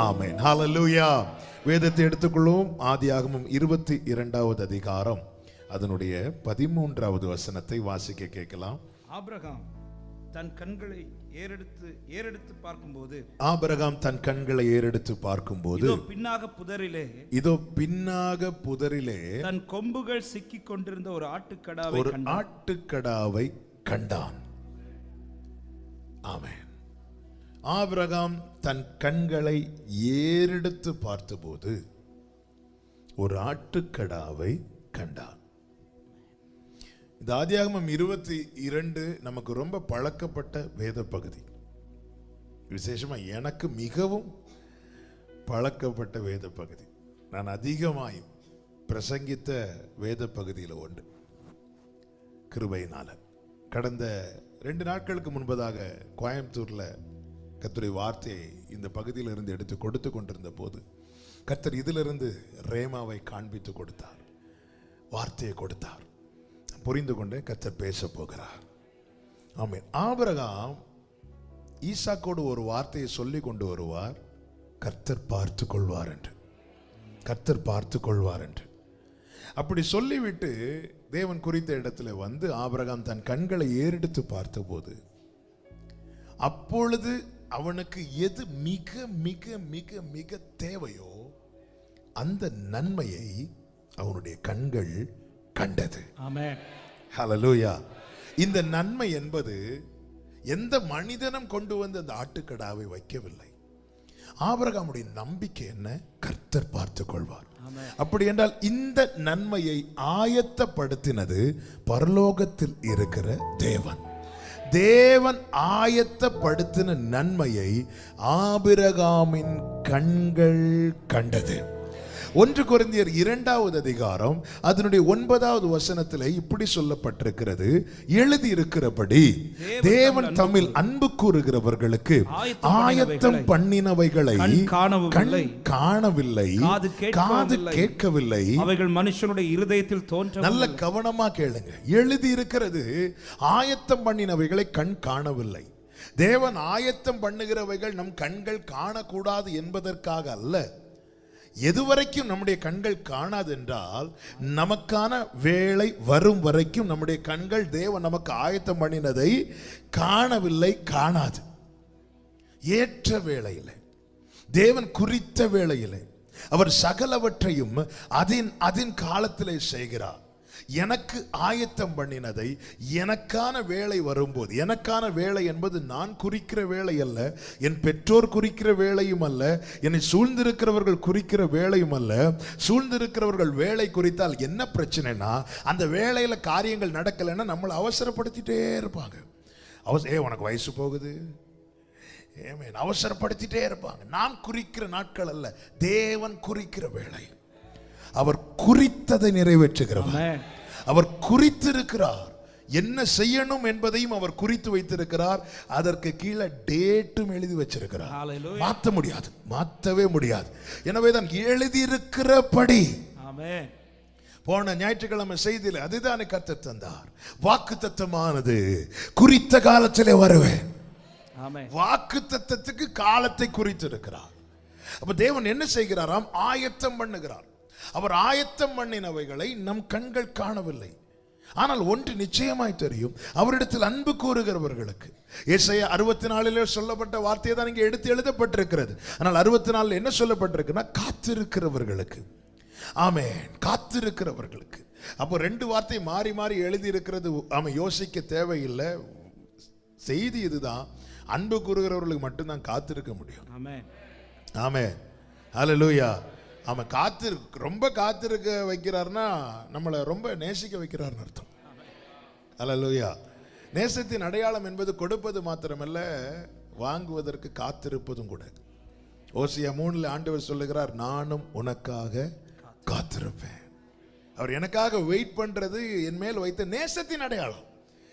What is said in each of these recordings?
ஆமென். ஹல்லேலூயா. வேதத்தை எடுத்துக்கொள்வோம். ஆதியாகமம் 22வது அதிகாரம் அதனுடைய 13வது வசனத்தை வாசிக்க கேட்கலாம். ஆபிரகாம் தன் கண்களை ஏறெடுத்து பார்க்கும்போது இதோ பின்னாக புதரிலே தன் கொம்புகள் சிக்கிக் கொண்டிருந்த ஒரு ஆட்டுக்கடாவை கண்டான். ஆமென். ஆபிரகாம் தன் கண்களை ஏறெடுத்து பார்த்தபோது ஒரு ஆட்டுக்கடாவை கண்டான். இந்த ஆதியாகமம் 22 நமக்கு ரொம்ப பழக்கப்பட்ட வேத பகுதி. விசேஷமா எனக்கு மிகவும் பழக்கப்பட்ட வேத பகுதி. நான் அதிகமாய் பிரசங்கித்த வேத பகுதியில் ஒன்று. கிருபையினால கடந்த 2 நாட்களுக்கு முன்பதாக கோயம்புத்தூர்ல கர்த்தருடைய வார்த்தையை இந்த பகுதியில் இருந்து எடுத்து கொடுத்து கொண்டிருந்த போது கர்த்தர் இதிலிருந்து ரேமாவை காண்பித்து கொடுத்தார், வார்த்தையை கொடுத்தார். புரிந்து கொண்டே கர்த்தர் பேச போகிறார். ஆமென். ஆபிரகாம் ஈசாக்கோடு ஒரு வார்த்தையை சொல்லி கொண்டு வருவார், கர்த்தர் பார்த்து கொள்வார் என்று. கர்த்தர் பார்த்து கொள்வார் என்று அப்படி சொல்லிவிட்டு தேவன் குறித்த இடத்துல வந்து ஆபிரகாம் தன் கண்களை ஏறெடுத்து பார்த்தபோது அப்பொழுது அவனுக்கு எது மிக மிக மிக மிக தேவையோ அந்த நன்மையை அவனுடைய கண்கள் கண்டது. ஆமென். ஹல்லேலூயா. இந்த நன்மை என்பது எந்த மனிதனும் கொண்டு வந்து அந்த ஆட்டுக்கடாவை வைக்கவில்லை. ஆபிரகாமுடைய நம்பிக்கை என்ன? கர்த்தர் பார்த்து கொள்வார். அப்படி என்றால் இந்த நன்மையை ஆயத்தப்படுத்தினது பரலோகத்தில் இருக்கிற தேவன். தேவன் ஆயத்தப்படுத்தின நன்மையை ஆபிரகாமின் கண்கள் கண்டது. 1 கொரிந்தியர் 2வது அதிகாரம் அதனுடைய 9வது வசனத்தில் இப்படி சொல்லப்பட்டிருக்கிறது, எழுதி இருக்கிறபடி தேவன் தம்மில் அன்பு கூறுகிறவர்களுக்கு ஆயத்தம் பண்ணினவைகளை கண் காணவில்லை, காது கேட்கவில்லை, அவைகள் மனுஷனுடைய இருதயத்தில் தோன்ற. நல்ல கவனமா கேளுங்க. எழுதி இருக்கிறது ஆயத்தம் பண்ணினவைகளை கண் காணவில்லை. தேவன் ஆயத்தம் பண்ணுகிறவைகள் நம் கண்கள் காணக்கூடாது என்பதற்காக அல்ல. எதுவரைக்கும் நம்முடைய கண்கள் காணாது என்றால் நமக்கான வேளை வரும் வரைக்கும் நம்முடைய கண்கள் தேவன் நமக்கு ஆயத்தம் பண்ணினதை காணவில்லை, காணாது. ஏற்ற வேளையில் தேவன் குறித்த வேளையில் அவர் சகலவற்றையும் அதன் காலத்திலே செய்கிறார். எனக்கு ஆயத்தம் பண்ணினதை எனக்கான வேளை வரும்போது, எனக்கான வேளை என்பது நான் குறிக்கிற வேளை அல்ல, என் பெற்றோர் குறிக்கிற வேளையும் அல்ல, என்னை சூழ்ந்திருக்கிறவர்கள் குறிக்கிற வேளையும் அல்ல. சூழ்ந்திருக்கிறவர்கள் வேலை குறித்தால் என்ன பிரச்சனைனா, அந்த வேளையில காரியங்கள் நடக்கலைன்னா நம்மளை அவசரப்படுத்திட்டே இருப்பாங்க. உனக்கு வயசு போகுது, அவசரப்படுத்திட்டே இருப்பாங்க. நாம் குறிக்கிற நாட்கள் அல்ல, தேவன் குறிக்கிற வேளை. அவர் குறித்ததை நிறைவேற்றுகிறவர். அவர் குறித்திருக்கிறார். என்ன செய்யணும் என்பதையும் அவர் குறித்து வைத்திருக்கிறார். அதற்கு கீழே டேட்டும் எழுதி வச்சிருக்கிறார். மாற்ற முடியாது, மாற்றவே முடியாது. எனவேதான் எழுதியிருக்கிறபடி. போன ஞாயிற்றுக்கிழமை செய்தியில் அதுதானே கர்த்தர் தந்தார். வாக்குத்தத்தமானது குறித்த காலத்திலே வருவேன். வாக்குத்தத்தத்துக்கு காலத்தை குறித்திருக்கிறார். அப்ப தேவன் என்ன செய்கிறாராம்? ஆயத்தம் பண்ணுகிறார். அவர் ஆயத்தம் பண்ணினவைகளை நம் கண்கள் காணவில்லை. ஆனால் ஒன்று நிச்சயமாய் தெரியும், அவரிடத்தில் அன்பு கூறுகிறவர்களுக்கு. ஏசாயா 64 சொல்லப்பட்ட வார்த்தையை தான் இங்கே எடுத்து எழுதப்பட்டிருக்கிறது. ஆனால் 64 என்ன சொல்லப்பட்டிருக்குன்னா, காத்திருக்கிறவர்களுக்கு. ஆமென். காத்திருக்கிறவர்களுக்கு. அப்போ 2 வார்த்தை மாறி மாறி எழுதி இருக்கிறது. ஆமாம், யோசிக்க தேவையில்லை. செய்தி இதுதான், அன்பு கூறுகிறவர்களுக்கு மட்டும்தான் காத்திருக்க முடியும். ஆமென். ஆமென். ஹல்லேலூயா. அவன் ரொம்ப காத்திருக்க வைக்கிறார்னா நம்மளை ரொம்ப நேசிக்க வைக்கிறார்னு அர்த்தம். ஹல்லேலூயா. நேசத்தின் அடையாளம் என்பது கொடுப்பது மாத்திரமல்ல, வாங்குவதற்கு காத்திருப்பதும் கூட. ஓசியா 3 ஆண்டவர் சொல்லுகிறார், நானும் உனக்காக காத்திருப்பேன். அவர் எனக்காக வெயிட் பண்றது என் மேல் வைத்த நேசத்தின் அடையாளம்.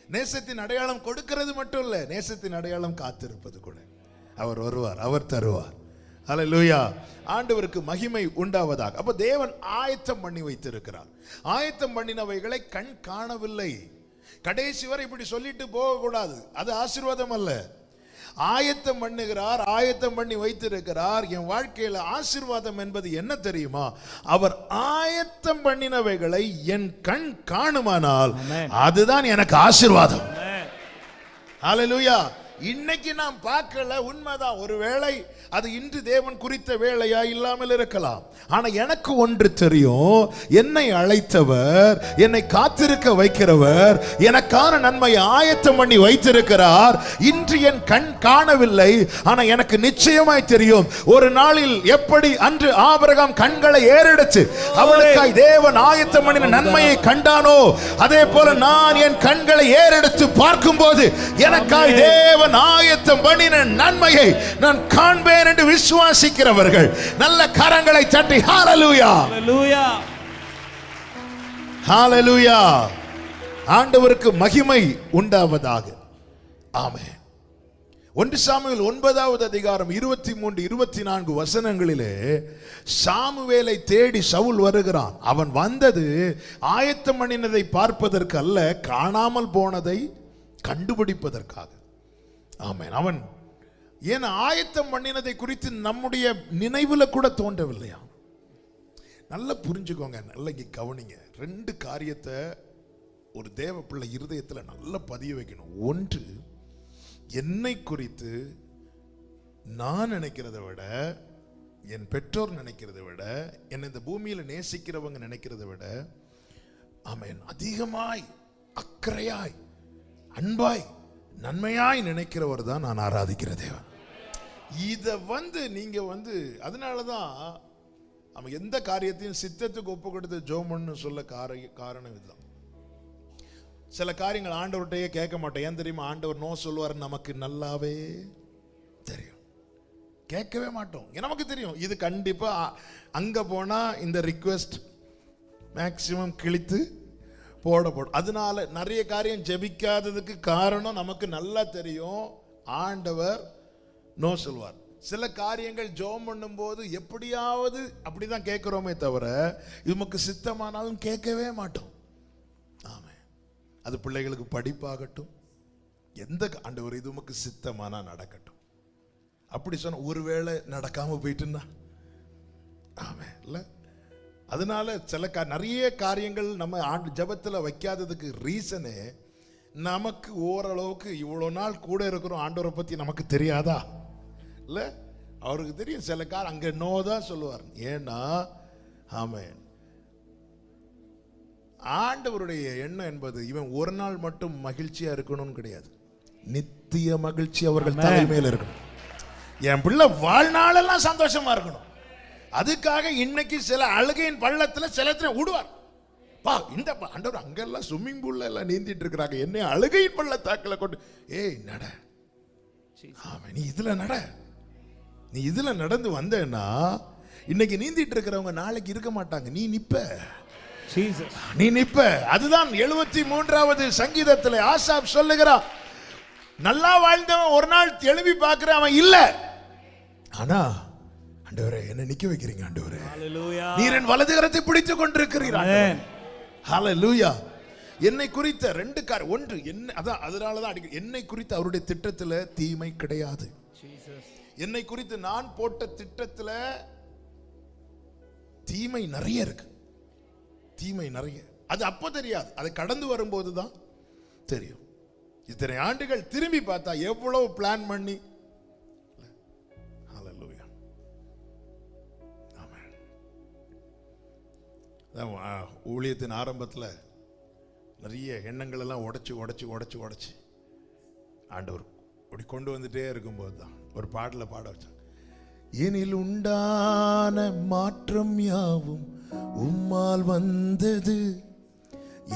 நேசத்தின் அடையாளம் கொடுக்கிறது மட்டும் இல்ல, நேசத்தின் அடையாளம் காத்திருப்பது கூட. அவர் வருவார், அவர் தருவார். ஹல்லேலூயா. ஆண்டவருக்கு மகிமை உண்டாவதாக. அப்ப தேவன் ஆயத்தம் பண்ணி வைத்திருக்கிறார். ஆயத்தம் பண்ணினவைகளை கண் காணவில்லை. கடைசி வரை இப்படி சொல்லிட்டு போக கூடாது, அது ஆசீர்வாதம் அல்ல. ஆயத்தம் பண்ணுகிறார், ஆயத்தம் பண்ணி வைத்திருக்கிறார். என் வாழ்க்கையில ஆசீர்வாதம் என்பது என்ன தெரியுமா? அவர் ஆயத்தம் பண்ணினவைகளை என் கண் காணுமானால் அதுதான் எனக்கு ஆசீர்வாதம். ஹல்லேலூயா. இன்னைக்கு நாம் பார்க்கல, உண்மைதான். ஒருவேளை அது இன்று தேவன் குறித்த வேளையா இல்லாமல் இருக்கலாம். ஆனா எனக்கு ஒன்று தெரியும், என்னை அழைத்தவர், என்னை காத்திருக்க வைக்கிறவர், எனக்கான நன்மையை ஆயத்தம் பண்ணி வைத்திருக்கிறார். இன்று என் கண் காணவில்லை, ஆனா எனக்கு நிச்சயமாய் தெரியும், ஒரு நாளில் எப்படி அன்று ஆபிரகாம் கண்களை ஏறெடுத்து அவனுக்காய் தேவன் ஆயத்தம் பண்ணின நன்மையை கண்டானோ, அதே போல நான் என் கண்களை ஏறெடுத்து பார்க்கும் போது எனக்காய் தேவன் ஆயத்தம் பண்ணின நன்மையை நான் காண்பேன் என்று விசுவாசிக்கிறவர்கள் நல்ல கரங்களை தட்டி ஹல்லேலூயா, ஹல்லேலூயா, ஹல்லேலூயா. ஆண்டவருக்கு மகிமை உண்டாவதாக. ஆமென். 1 சாமுவேல் 9வது அதிகாரம் 23, 24 வசனங்களிலே சாமுவேலை தேடி சவுல் வருகிறான். அவன் வந்தது ஆயத்தம் பண்ணினதை பார்ப்பதற்கு அல்ல, காணாமல் போனதை கண்டுபிடிப்பதற்காக. ஆமென். அவன் ஏன் ஆயத்தம் பண்ணினதை குறித்து நம்முடைய நினைவுல கூட தோன்றவில்லையா? நல்லா புரிஞ்சுக்கோங்க, நல்லா இங்க கவனிங்க. 2 காரியத்தை ஒரு தேவ பிள்ளை இருதயத்துல நல்லா பதிய வைக்கணும். ஒன்று, என்னை குறித்து நான் நினைக்கிறதை விட, என் பெற்றோர் நினைக்கிறதை விட, என்னை இந்த பூமியில நேசிக்கிறவங்க நினைக்கிறதை விட, ஆமென், அதிகமாய் அக்கறையாய் அன்பாய் நன்மையாய் நினைக்கிறவர் தான் நான் ஆராதிக்கிற தேவன். இத நீங்க அதனாலதான் அவன் எந்த காரியத்தையும் சித்தத்துக்கு ஒப்பு கொடுத்து ஜோமன்னு சொல்ல காரணம் இதுதான். சில காரியங்கள் ஆண்டவர்கிட்டயே கேட்க மாட்டோம். ஏன் தெரியுமா? ஆண்டவர் நோ சொல்லுவார் நமக்கு நல்லாவே தெரியும். கேட்கவே மாட்டோம். நமக்கு தெரியும் இது கண்டிப்பா அங்க போனா இந்த ரிக்வெஸ்ட் மேக்சிமம் கிழித்து போடப்படும். அதனால நிறைய காரியம் ஜெபிக்காததுக்கு காரணம் நமக்கு நல்லா தெரியும், ஆண்டவர் நோ சொல்வார். சில காரியங்கள் ஜெபம் பண்ணும் போது எப்படியாவது அப்படிதான் கேட்கிறோமே தவிர இதுமக்கு சித்தமானாலும் கேட்கவே மாட்டோம். ஆமே, அது பிள்ளைகளுக்கு படிப்பாகட்டும், எந்த ஆண்டவர் இது உமக்கு சித்தமானா நடக்கட்டும் அப்படி சொன்ன ஒருவேளை நடக்காம போயிட்டுன்னா ஆமே இல்ல. அதனால சில நிறைய காரியங்கள் நம்ம ஜெபத்தில் வைக்காததுக்கு ரீசனே நமக்கு ஓரளவுக்கு இவ்வளோ நாள் கூட இருக்கிறோம், ஆண்டவரை பற்றி நமக்கு தெரியாதா? இல்லை, அவருக்கு தெரியும். சில கார் அங்கே நோ தான் சொல்லுவார். ஏன்னா ஆமென், ஆண்டவருடைய எண்ணம் என்பது இவன் ஒரு நாள் மட்டும் மகிழ்ச்சியா இருக்கணும்னு கிடையாது, நித்திய மகிழ்ச்சி அவர்கள் தலைமையில் இருக்கணும். என் பிள்ளை வாழ்நாளெல்லாம் சந்தோஷமா இருக்கணும். அதுக்காக இன்னைக்கு சில அழுகையின் பள்ளத்தில் சிலத்தின விடுவார். பா இந்த ஆண்டவர் அங்கெல்லாம் ஸ்விம்மிங் பூல்ல எல்லாம் நீந்திட்டு இருக்கிறாங்க, என்னை அழுகையின் பள்ளத்தாக்கில் கொண்டு ஏய் நட, நீ இதுல நட, நீ இதுல நடந்து வந்தேன்னா இன்னைக்கு நீந்திட்டு இருக்கிறவங்க நாளைக்கு இருக்க மாட்டாங்க. நீ நிப்ப, நீ நிப்ப. அதுதான் 73வது சங்கீதத்தில் ஆசாப் சொல்லுகிறான், நல்லா வாழ்ந்தவன் ஒரு நாள் எழுப்பி பார்க்கிற அவன் இல்ல, ஆனா ஆண்டவரே என்ன நிக்க வைக்கிறீங்க, ஆண்டவரே நீர் என் வலது கரத்தை பிடித்துக் கொண்டிருக்கிறீர். ஹல்லேலூயா. என்னை குறித்த 2 காரியம். ஒன்று, என்ன அதான் அதனாலதான் என்னை குறித்து அவருடைய திட்டத்துல தீமை கிடையாது. என்னை குறித்து நான் போட்ட திட்டத்துல தீமை நிறைய இருக்கு, தீமை நிறைய. அது அப்ப தெரியாது, அது கடந்து வரும்போது தான் தெரியும். இத்தனை ஆண்டுகள் திரும்பி பார்த்தா எவ்வளவு பிளான் பண்ணி. ஹல்லேலூயா. ஆமென். ஊழியத்தின் ஆரம்பத்தில் நிறைய எண்ணங்கள் எல்லாம் உடைச்சு உடைச்சு உடைச்சு உடைச்சு ஆண்டவர் அப்படி கொண்டு வந்துட்டே இருக்கும்போது தான் ஒரு பாடலில் பாட வச்சாங்க. எனில் உண்டான மாற்றம் யாவும் உம்மால் வந்தது,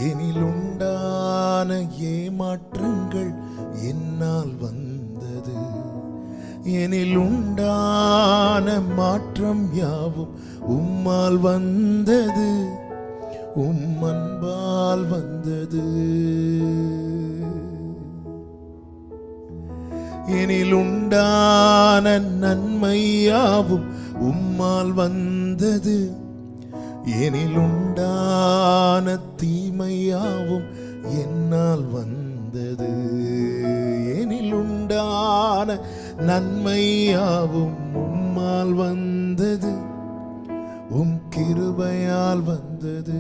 எனில் உண்டான ஏமாற்றங்கள் என்னால் வந்தது, எனில் உண்டான மாற்றம் யாவும் உம்மால் வந்தது, அன்பால் வந்தது, எனில் உண்டான நன்மையாவும் உம்மால் வந்தது, எனில் உண்டான தீமையாவும் என்னால் வந்தது, எனில் உண்டான நன்மையாவும் உம்மால் வந்தது, உம் கிருபையால் வந்தது.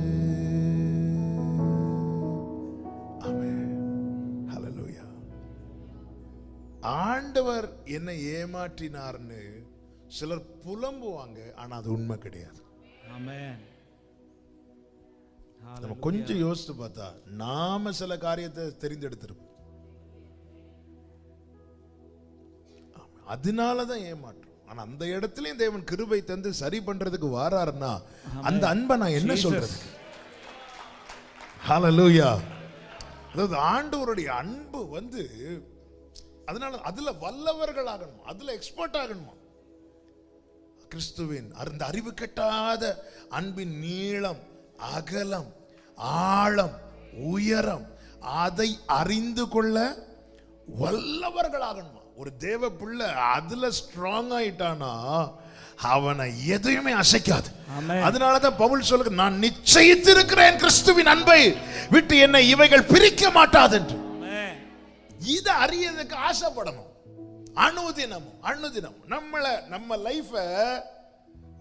ஆமென். ஹல்லேலூயா. ஆண்டவர் என்னை ஏமாற்றினார்னு சிலர் புலம்புவாங்க, ஆனா அது உண்மை கிடையாது. ஆமென். நம்ம கொஞ்சம் யோசித்து பார்த்தா நாம சில காரியத்தை தெரிந்தெடுத்திருப்போம். அதனாலதான் ஏமாற்றம். ஆனா அந்த இடத்துலயும் தேவன் கிருபை தந்து சரி பண்றதுக்கு வாராருன்னா அந்த அன்பை நான் என்ன சொல்றது? ஹல்லேலூயா. அதாவது ஆண்டவருடைய அன்பு வந்து அதனால அதுல வல்லவர்கள் ஆகணும், அதுல எக்ஸ்பர்ட் ஆகணுமா. கிறிஸ்துவின் அந்த அறிவு கெட்டாத அன்பின் நீளம், அகலம், ஆழம், உயரம் அதை அறிந்து கொள்ள வல்லவர்களாகணுமா. ஒரு தேவ பிள்ளை அதுல ஸ்ட்ராங் ஆயிட்டானா அவனை எதையுமே அசைக்காது. அதனாலதான் பவுல் சொல்லுங்க, நான் நிச்சயித்திருக்கிறேன் கிறிஸ்துவின் அன்பை விட்டு என்னை இவைகள் பிரிக்க மாட்டாது என்று. இதை அறியறதுக்கு ஆசைப்படணும். அனுதினமும் அனுதினமும் நம்ம லைஃப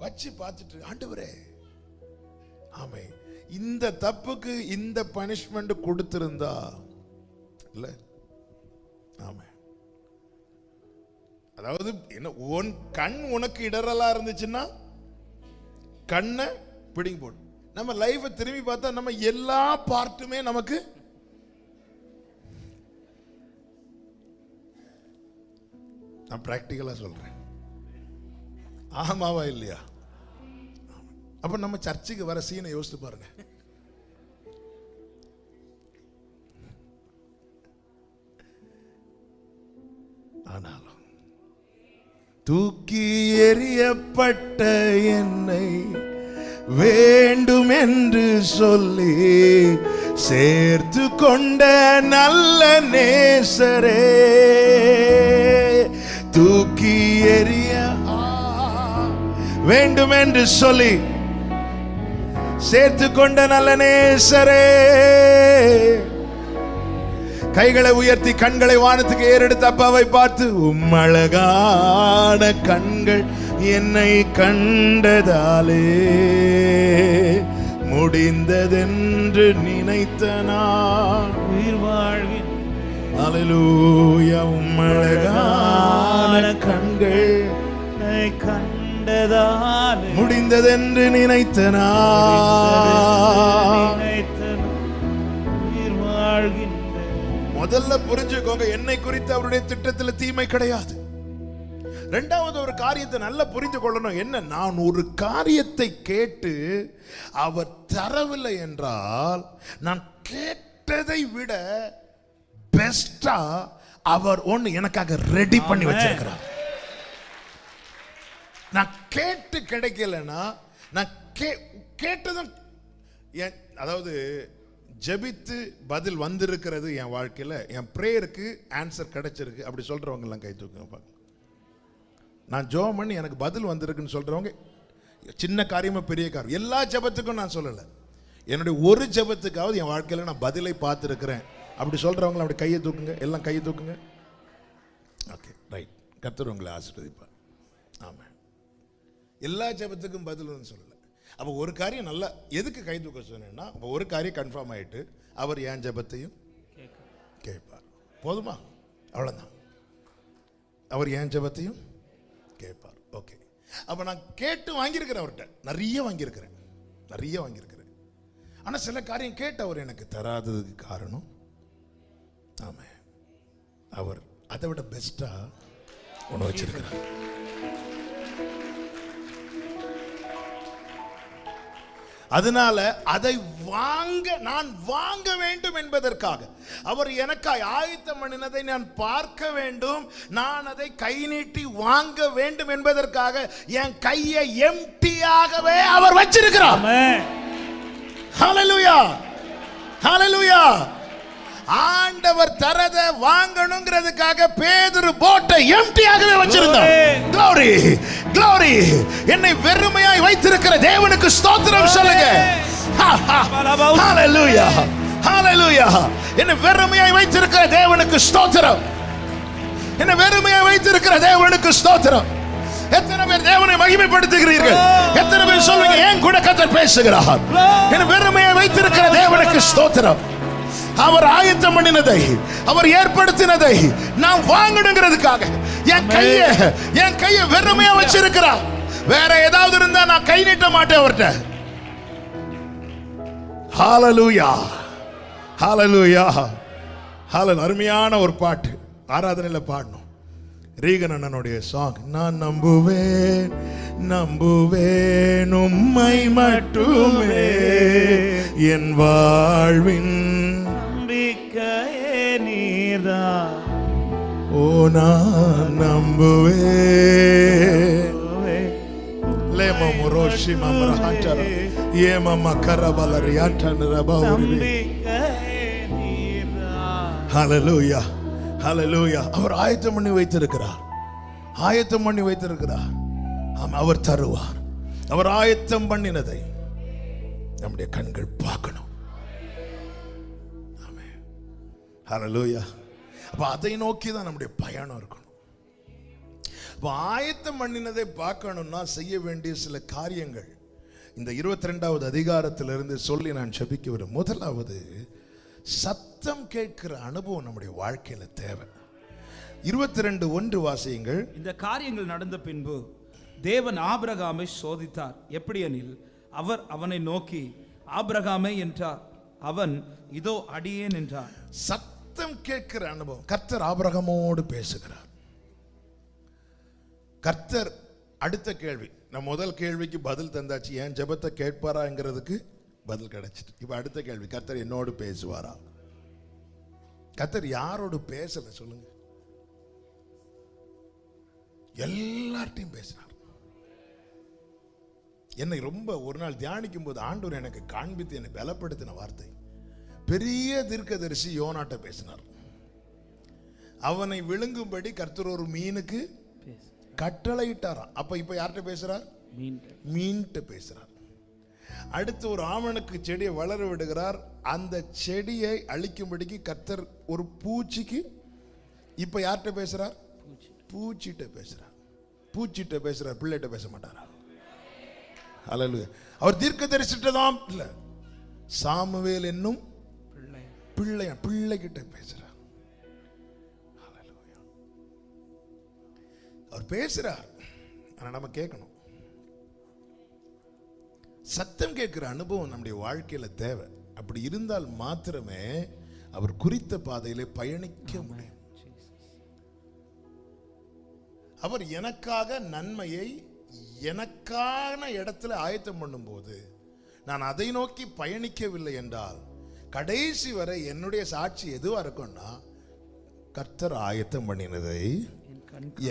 வச்சு பார்த்துட்டு, ஆண்டவரே ஆமே இந்த தப்புக்கு இந்த பனிஷ்மெண்ட் கொடுத்திருந்தா இல்ல, ஆமே அதாவது என்ன, உன் கண் உனக்கு இடரலா இருந்துச்சுன்னா கண்ணை பிடிங்கி போடு. நம்ம லைஃபை திரும்பி பார்த்தா நம்ம எல்லா பார்ட்டுமே நமக்கு நான் பிராக்டிக்கலா சொல்றேன். ஆமாவா இல்லையா? அப்ப நம்ம சர்ச்சுக்கு வர சீனை யோசித்து பாருங்க. ஆனாலும் தூக்கி எறியப்பட்ட என்னை வேண்டும் என்று சொல்லி சேர்த்து கொண்ட நல்ல நேசரே, தூக்கி எறிய வேண்டும் என்று சொல்லி சேர்த்து கொண்ட நல்ல நேசரே, கைகளை உயர்த்தி கண்களை வானத்துக்கு ஏறெடுத்து அப்பாவை பார்த்து, உம் அழகான கண்கள் என்னை கண்டதாலே முடிந்ததென்று நினைத்த நான் உயிர் வாழ்வின். அல்லேலூயா. உம் அழகான கண்கள் கண்டதாலே முடிந்ததென்று நினைத்த நான் உயிர் வாழ்கின்ற. முதல்ல புரிஞ்சுக்கோங்க, என்னை குறித்து அவருடைய திட்டத்தில் தீமை கிடையாது. இரண்டாவது ஒரு காரியத்தை நல்லா புரிந்து கொள்ளணும். என்ன, நான் ஒரு காரியத்தை கேட்டு அவர் தரவில்லை என்றால் நான் கேட்டதை விட பெஸ்டா அவர் ஒன்னு எனக்காக ரெடி பண்ணி வச்சிருக்கிறார். நான் கேட்டு கிடைக்கலன்னா நான் கேட்டதும், அதாவது ஜெபித்து பதில் வந்திருக்கிறது என் வாழ்க்கையில், என் பிரேயருக்கு ஆன்சர் கிடைச்சிருக்கு அப்படி சொல்றவங்க எல்லாம் கை தூக்குங்க. நான் ஜெபம் பண்ணி எனக்கு பதில் வந்திருக்குன்னு சொல்றவங்க, சின்ன காரியமா பெரிய காரியம், எல்லா ஜெபத்துக்கும் நான் சொல்லலை, என்னுடைய ஒரு ஜெபத்துக்காவது என் வாழ்க்கையில் நான் பதிலை பார்த்துருக்கிறேன் அப்படி சொல்றவங்க அப்படி கையை தூக்குங்க. எல்லாம் கையை தூக்குங்க. Okay, right. கர்த்தர் உங்களை ஆசீர்வதிப்பார். ஆமாம், எல்லா ஜெபத்துக்கும் பதில் சொல்லலை. அப்போ ஒரு காரியம் நல்லா எதுக்கு கை தூக்க சொன்னேன்னா, அப்போ ஒரு காரியம் கன்ஃபார்ம் ஆயிட்டு அவர் என் ஜெபத்தையும் கேட்பார். போதுமா? அவ்வளோதான். அவர் என் ஜெபத்தையும் கேட்பார். ஓகே, அப்போ நான் கேட்டு வாங்கியிருக்கிறேன், அவர்கிட்ட நிறைய வாங்கியிருக்கிறேன். ஆனால் சில காரியம் கேட்டு அவர் எனக்கு தராததுக்கு காரணம், ஆமாம், அவர் அதை விட பெஸ்டா ஒன்று வச்சிருக்கிறார். அதனால அதை நான் வாங்க வேண்டும் என்பதற்காக அவர் எனக்காய் ஆயத்தம் பண்ணினதை நான் பார்க்க வேண்டும், நான் அதை கை நீட்டி வாங்க வேண்டும் என்பதற்காக என் கையை எம்டியாகவே அவர் வச்சிருக்கிறார். ஹல்லேலூயா, ஹல்லேலூயா. ஆண்டவர் தரத வாங்கணுங்கிறதுக்காக பேதுரு போட்டை எம்டியாகவே வச்சிருந்தார். glory glory. என்னை வெறுமையாய் வைத்திருக்கிற தேவனுக்கு ஸ்தோத்திரம் சொல்லுங்க. ஹல்லேலூயா, ஹல்லேலூயா. என்னை வெறுமையாய் வைத்திருக்கிற தேவனுக்கு ஸ்தோத்திரம். என்னை வெறுமையாய் வைத்திருக்கிற தேவனுக்கு ஸ்தோத்திரம். எத்தனை பேர் தேவனை மகிமைப்படுத்துகிறீர்கள்? எத்தனை பேர் சொல்லுங்க என் கூட கர்த்தர் பேசுகிறார்? என் வெறுமையை வைத்திருக்கிற தேவனுக்கு ஸ்தோத்திரம். அவர் ஆயத்தம் பண்ணினதை, அவர் ஏற்படுத்தினதை நாம் வாங்கணுங்கிறதுக்காக என் கையை வெறுமையா வச்சிருக்கிறார். வேற ஏதாவது இருந்தா நான் கை நீட்ட மாட்டேன் அவர்கிட்ட. ஹalleluya, ஹalleluya, ஹalleluya. அருமையான ஒரு பாட்டு ஆராதனையில பாடணும். ரீகன் அண்ணனுடைய சாங். நான் நம்புவேன் நம்புவேன் உம்மை மட்டுமே என் வாழ்வின் நம்பிக்கையே நீர்தான். ஓ நான் நம்புவேன். லேமா முரோஷி மமரஹாட்டர ஏமமா கரபலரி ஆட்டனரபௌரி. ஹalleluya, ஹalleluya. அவர் ஆயத்தம் பண்ணி வைத்திருக்கிறார், ஆயத்தம் பண்ணி வைத்திருக்கிறார். அவர் தருவார். அவர் ஆயத்தம் பண்ணினதை நம்முடைய கண்கள் பார்க்கணும். ஆமென், ஹalleluya. அப்ப அதை நோக்கி தான் நம்முடைய பயணம் இருக்கணும். ஆயத்தம் பண்ணினதை பார்க்கணும்னா செய்ய வேண்டிய சில காரியங்கள் இந்த 22வது அதிகாரத்திலிருந்து சொல்லி நான் ஜெபிக்க விரும்புகிறேன். முதலாவது, சத்தம் கேட்கிற அனுபவம் நம்முடைய வாழ்க்கையில தேவை. 22:1 வாசியுங்கள். இந்த காரியங்கள் நடந்த பின்பு தேவன் ஆபிரகாமை சோதித்தார். எப்படி எனில், அவர் அவனை நோக்கி ஆபிரகாமே என்றார். அவன் இதோ அடியேன் என்றார். சத்தம் கேட்கிற அனுபவம். கர்த்தர் ஆபிரகாமோடு பேசுகிறார். கர்த்தர் அடுத்த கேள்வி, நான் முதல் கேள்விக்கு பதில் தந்தாச்சு, ஏன் ஜெபத்தை கேட்பாராங்கிறதுக்கு பதில் கிடைச்சிட்டு. இப்ப அடுத்த கேள்வி, கர்த்தர் என்னோடு பேசுவாரா? கர்த்தர் யாரோடு பேசல சொல்லுங்க? எல்லார்ட்டையும் பேசினார். என்னை ரொம்ப ஒரு நாள் தியானிக்கும் போது ஆண்டவர் எனக்கு காண்பித்து என்னை பலப்படுத்தின வார்த்தை, பெரிய தீர்க்கதரிசி யோனாட்ட பேசினார். அவனை விழுங்கும்படி கர்த்தர் ஒரு மீனுக்கு கட்டளையிட்டாராம். அப்ப இப்ப யார்கிட்ட பேசுறார்? மீன்கிட்ட பேசுறார். அடுத்து ஒரு ஆமணக்கு செடியை வளர விடுகிறார். அந்த செடியை அழிக்கும்படிக்கு கர்த்தர் ஒரு பூச்சிக்கு, இப்ப யார்கிட்ட பேசுறார்? பூச்சிட்ட பேசுறார். பூச்சிட்ட பேசுறார், பிள்ளைகிட்ட பேச மாட்டாரா? ஹalleluya. அவர் தீர்க்கதரிசிட்ட தான் இல்ல, சாமுவேல் என்னும் பிள்ளைகிட்ட பேசுறார். ஹalleluya. அவர் பேசுறார், ஆனா நம்ம கேட்கணும். சத்தம் கேட்கிற அனுபவம் நம்முடைய வாழ்க்கையில தேவை. அப்படி இருந்தால் மாத்திரமே அவர் குறித்த பாதையிலே பயணிக்க முடியும். அவர் எனக்காக நன்மையை எனக்கான இடத்துல ஆயத்தம் பண்ணும்போது நான் அதை நோக்கி பயணிக்கவில்லை என்றால் கடைசி வரை என்னுடைய சாட்சி எதுவா இருக்கும்னா, கர்த்தர் ஆயத்தம் பண்ணினதை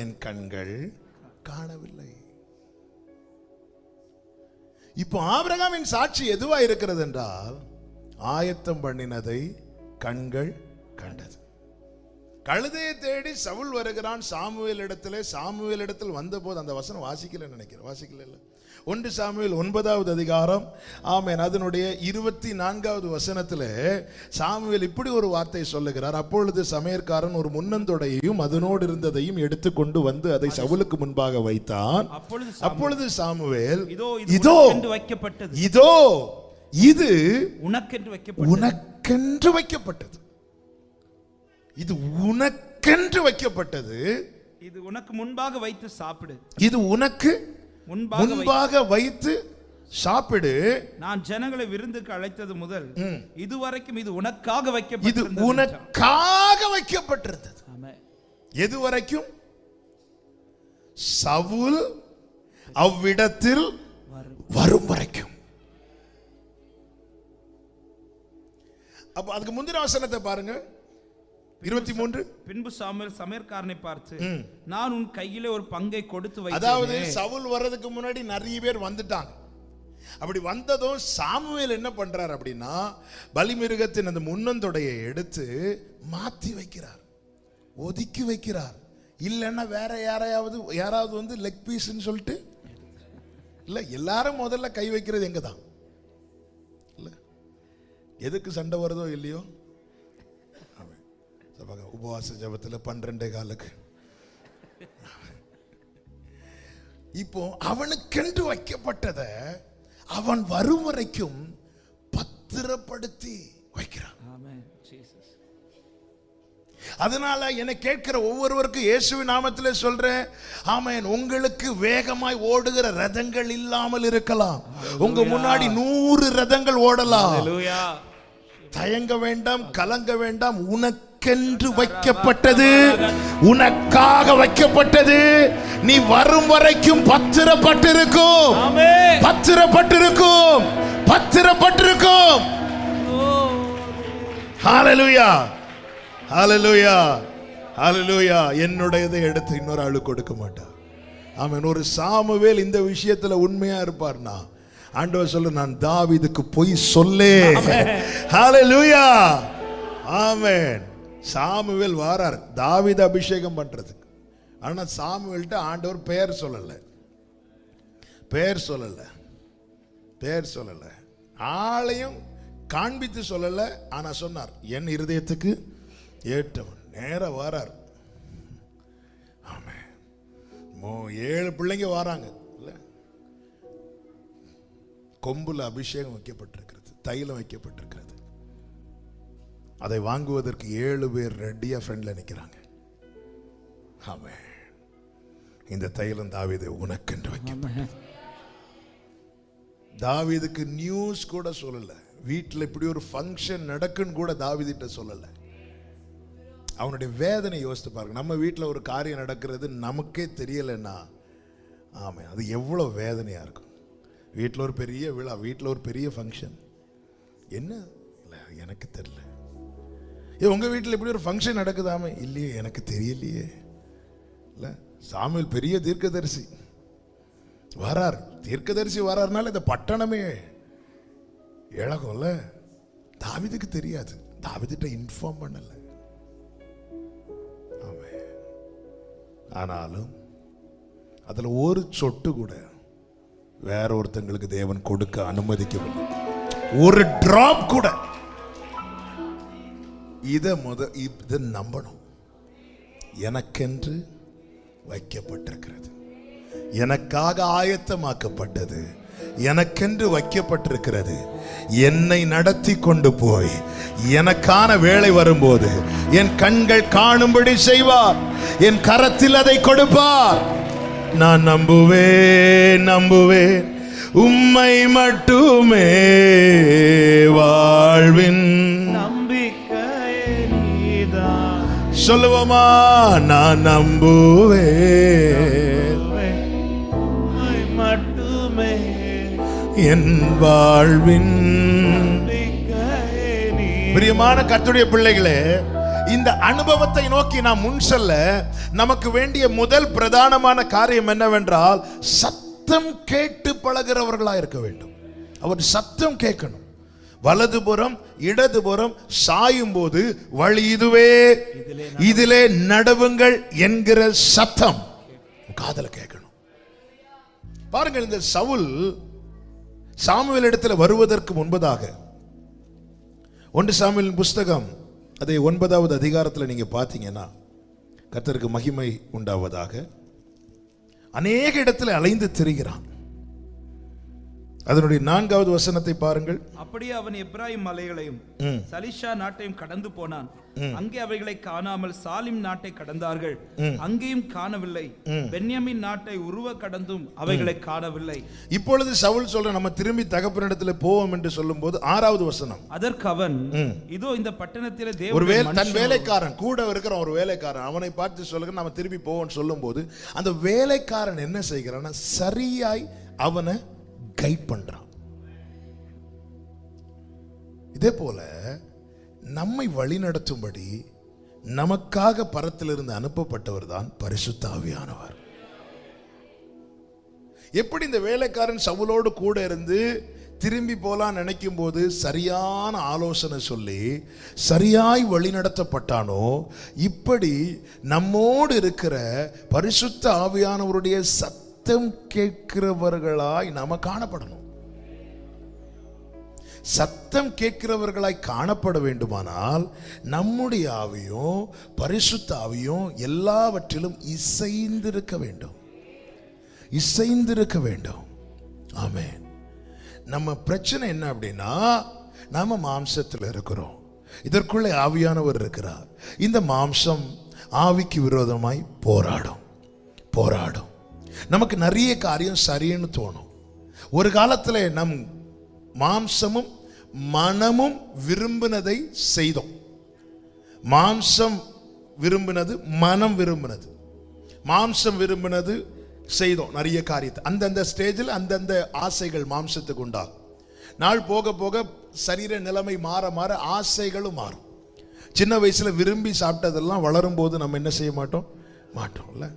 என் கண்கள் காணவில்லை. இப்போ ஆபிரகாமின் சாட்சி எதுவா இருக்கிறது என்றால், ஆயத்தம் பண்ணினதை கண்கள் கண்டது. கழுதையை தேடி சவுல் வருகிறான் சாமுவேல் இடத்தில் வந்த போது, அந்த வசனம் வாசிக்கல நினைக்கிறேன், வாசிக்கல இல்ல, 1 சாமுவேல் 9வது அதிகாரம், ஆமென், அதனுடைய 24வது வசனத்தில் சாமுவேல் இப்படி ஒரு வார்த்தை சொல்லுகிறார். அப்பொழுது சமையற்காரன் ஒரு முன்னந்தொடையையும் அதனோடு இருந்ததையும் எடுத்துக்கொண்டு வந்து அதை சவுலுக்கு முன்பாக வைத்தான். அப்பொழுது சாமுவேல், இதோ இது உனக்கென்று வைக்கப்பட்டது, இது உனக்கென்று வைக்கப்பட்டது, இது உனக்கு முன்பாக வைத்து சாப்பிடு, இது உனக்கு முன்பாக வைத்து சாப்பிடு. நான் ஜனங்களை விருந்துக்கு அழைத்தது முதல் இதுவரைக்கும் இது உனக்காக வைக்கப்பட்டது, இது உனக்காக வைக்கப்பட்டிருந்தது. எது வரைக்கும்? சவுல் அவ்விடத்தில் வரும் வரைக்கும். அப்ப அதுக்கு முந்தின வசனத்தை பாருங்க, 23. பின்பு சாமுவேல் சமையற்காரனை பார்த்து, நான் உன் கையிலே ஒரு பங்கை கொடுத்து வைத்தேன். அதாவது சவுல் வர்றதுக்கு முன்னாடி நிறைய பேர் வந்துட்டாங்க. அப்படி வந்ததும் சாமுவேல் என்ன பண்றார் அப்படின்னா, பலிமிருகத்தின் அந்த முன்னந்தொடையை எடுத்து மாத்தி வைக்கிறார், ஒதுக்கி வைக்கிறார். இல்லைன்னா வேற யாராவது வந்து லெக் பீஸ்ன்னு சொல்லிட்டு, இல்ல எல்லாரும் முதல்ல கை வைக்கிறது எங்க தான், இல்ல எதுக்கு சண்டை வருதோ இல்லையோ, உபவாச ஜபத்தில் 12 காலுக்கு இப்போ அவனுக்கென்று வைக்கப்பட்டதை அவன் வரும் வரைக்கும் பத்திரப்படுத்தி வைக்கிறான். அதனால என்னை கேட்கிற ஒவ்வொருவருக்கும் இயேசுவின் நாமத்திலே சொல்றேன், ஆமென். உங்களுக்கு வேகமாய் ஓடுகிற ரதங்கள் இல்லாமல் இருக்கலாம், உங்க முன்னாடி 100 ரதங்கள் ஓடலாம். தயங்க வேண்டாம், கலங்க வேண்டாம். உனக்கென்று வைக்கப்பட்டது, உனக்காக வைக்கப்பட்டது, நீ வரும் வரைக்கும் பத்திரப்பட்டிருக்கும், பத்திரப்பட்டிருக்கும், பத்திரப்பட்டிருக்கும். ஹல்லேலூயா, ஹல்லேலூயா, ஹல்லேலூயா. என்னுடையதை எடுத்து இன்னொரு ஆளு கொடுக்க மாட்டார். ஆமென். ஒரு சாமுவேல் இந்த விஷயத்துல உண்மையா இருப்பார்னா ஆண்டவர் சொல்ல, நான் தாவீதுக்கு பொய் சொல்லே. ஹல்லேலூயா, ஆமென். சாமுவேல் வாரார் தாவீது அபிஷேகம் பண்றதுக்கு. ஆனா சாமுவேல்ட்ட ஆண்டவர் பெயர் சொல்லல, பெயர் சொல்லல, பெயர் சொல்லல, ஆளையும் காண்பித்து சொல்லல. ஆனா சொன்னார், என் இருதயத்துக்கு ஏற்றவன். நேர வாரார். ஆமென். 7 பிள்ளைங்க வராங்க. கொம்புல அபிஷேகம் வைக்கப்பட்டிருக்கிறது, தைலம் வைக்கப்பட்டிருக்கிறது. அதை வாங்குவதற்கு 7 பேர் ரெடியா ஃப்ரெண்ட்ல நிக்கிறாங்க. ஆமென். இந்த தைலம் தாவீது உனக்கென்று வைக்கப்பட்டது. தாவீதுக்கு நியூஸ் கூட சொல்லல, வீட்டில் இப்படி ஒரு ஃபங்க்ஷன் நடக்குன்னு கூட தாவீதுட்ட சொல்லல. அவனுடைய வேதனை யோசித்து பாருங்க. நம்ம வீட்டில் ஒரு காரியம் நடக்கிறது நமக்கே தெரியலைன்னா, ஆமாம், அது எவ்வளோ வேதனையாக இருக்கும். வீட்டில் ஒரு பெரிய விழா, வீட்டில் ஒரு பெரிய ஃபங்க்ஷன், என்ன இல்லை எனக்கு தெரியல. உங்கள் வீட்டில் இப்படி ஒரு ஃபங்க்ஷன் நடக்குதாமே, இல்லையே எனக்கு தெரியலையே. இல்லை, சாமுவேல் பெரிய தீர்க்கதரிசி வரார், தீர்க்கதரிசி வராருனால இந்த பட்டணமே இழகும்ல. தாவீதுக்கு தெரியாது, தாவீதுட்ட இன்ஃபார்ம் பண்ணல. ஆனாலும் அதுல ஒரு சொட்டு கூட வேற ஒருத்தங்களுக்கு தேவன் கொடுக்க அனுமதிக்கவில்லை, ஒரு டிராப் கூட. இதை நம்பணும். எனக்கென்று வைக்கப்பட்டிருக்கிறது, எனக்காக ஆயத்தமாக்கப்பட்டது, எனக்கென்று வைக்கப்பட்டிருக்கிறது. என்னை நடத்தி கொண்டு போய் எனக்கான வேலை வரும்போது என் கண்கள் காணும்படி செய்வார், என் கரத்தில் அதை கொடுப்பார். நான் நம்புவேன், நம்புவேன் உம்மை மட்டுமே, வாழ்வின் நம்பிக்கையே நீதான். சொல்லுவோமா? நான் நம்புவேன் உம்மை மட்டுமே, என் வாழ்வின். பிரியமான கர்த்தருடைய பிள்ளைகளே, இந்த அனுபவத்தை நோக்கி நாம் முன் செல்ல நமக்கு வேண்டிய முதல் பிரதானமான காரியம் என்னவென்றால், சத்தம் கேட்டு பழகிறவர்களா இருக்க வேண்டும். அவர் சத்தம் கேட்கணும். வலதுபுறம் இடதுபுறம் சாயும் போது வழி இதுவே, இதிலே நடவுங்கள் என்கிற சத்தம் காதுல கேட்கணும். பாருங்கள், இந்த சவுல் சாமுவேல் இடத்துல வருவதற்கு முன்பதாக 1 சாமுவேல் புஸ்தகம் அதை 9வது அதிகாரத்தில் நீங்க பார்த்தீங்கன்னா, கர்த்தருக்கு மகிமை உண்டாவதாக, அநேக இடத்துல அலைந்து திரிகிறான். அதனுடைய 4வது வசனத்தை பாருங்கள். அப்படியே அவன் எப்ராயிம் மலைகளையும் சலிஷா நாட்டையும் கடந்து போனான். அங்கே அவைகளை காணாமல் சாலிம் நாட்டை கடந்தார்கள், அங்கேயும் காணவில்லை. பென்யமின் நாட்டை உருவ கடந்தும் அவைகளை காணவில்லை. இப்பொழுது சவுல் சொல்ற, நம்ம திரும்பி தகப்பனிடத்தில் போவோம் என்று சொல்லும் போது 6வது வசனம். அதற்கு அவன், இதோ இந்த பட்டணத்திலே ஒரு தன் வேலைக்காரன் கூட இருக்கிற ஒரு வேலைக்காரன் அவனை பார்த்து சொல்லுங்க, நம்ம திரும்பி போவோம் சொல்லும் போது அந்த வேலைக்காரன் என்ன செய்கிறான்? சரியாய் அவனை கைட் பண்றான். இதே போல நம்மை வழிநடத்தும்படி நமக்காக பரத்திலிருந்து அனுப்பப்பட்டவர் தான் பரிசுத்த ஆவியானவர். எப்படி இந்த வேலைக்காரன் சவுலோடு கூட இருந்து திரும்பி போலாம் நினைக்கும் போது சரியான ஆலோசனை சொல்லி சரியாய் வழிநடத்தப்பட்டானோ, இப்படி நம்மோடு இருக்கிற பரிசுத்த ஆவியானவருடைய சத்தம் கேட்கிறவர்களாய் நாம காணப்படணும். சத்தம் கேட்கிறவர்களாய் காணப்பட வேண்டுமானால் நம்முடைய ஆவியும் பரிசுத்த ஆவியும் எல்லாவற்றிலும் இசைந்திருக்க வேண்டும், இசைந்திருக்க வேண்டும். ஆமென். நம்ம பிரச்சனை என்ன அப்படின்னா, நாம மாம்சத்தில் இருக்கிறோம், இதற்குள்ளே ஆவியானவர் இருக்கிறார். இந்த மாம்சம் ஆவிக்கு விரோதமாய் போராடும். நமக்கு நிறைய காரியம் சரின்னு தோணும். ஒரு காலத்தில் நம் மாம்சமும் மனமும் விரும்பினதை செய்தோம். மாம்சம் விரும்பினது, மனம் விரும்பினது, மாம்சம் விரும்பினது செய்தோம். நிறைய காரியத்தை அந்தந்த ஸ்டேஜில் அந்தந்த ஆசைகள் மாம்சத்துக்கு உண்டாகும். நாள் போக போக சரீர நிலைமை மாற மாற ஆசைகளும் மாறும். சின்ன வயசுல விரும்பி சாப்பிட்டதெல்லாம் வளரும் போது நம்ம என்ன செய்ய மாட்டோம்ல.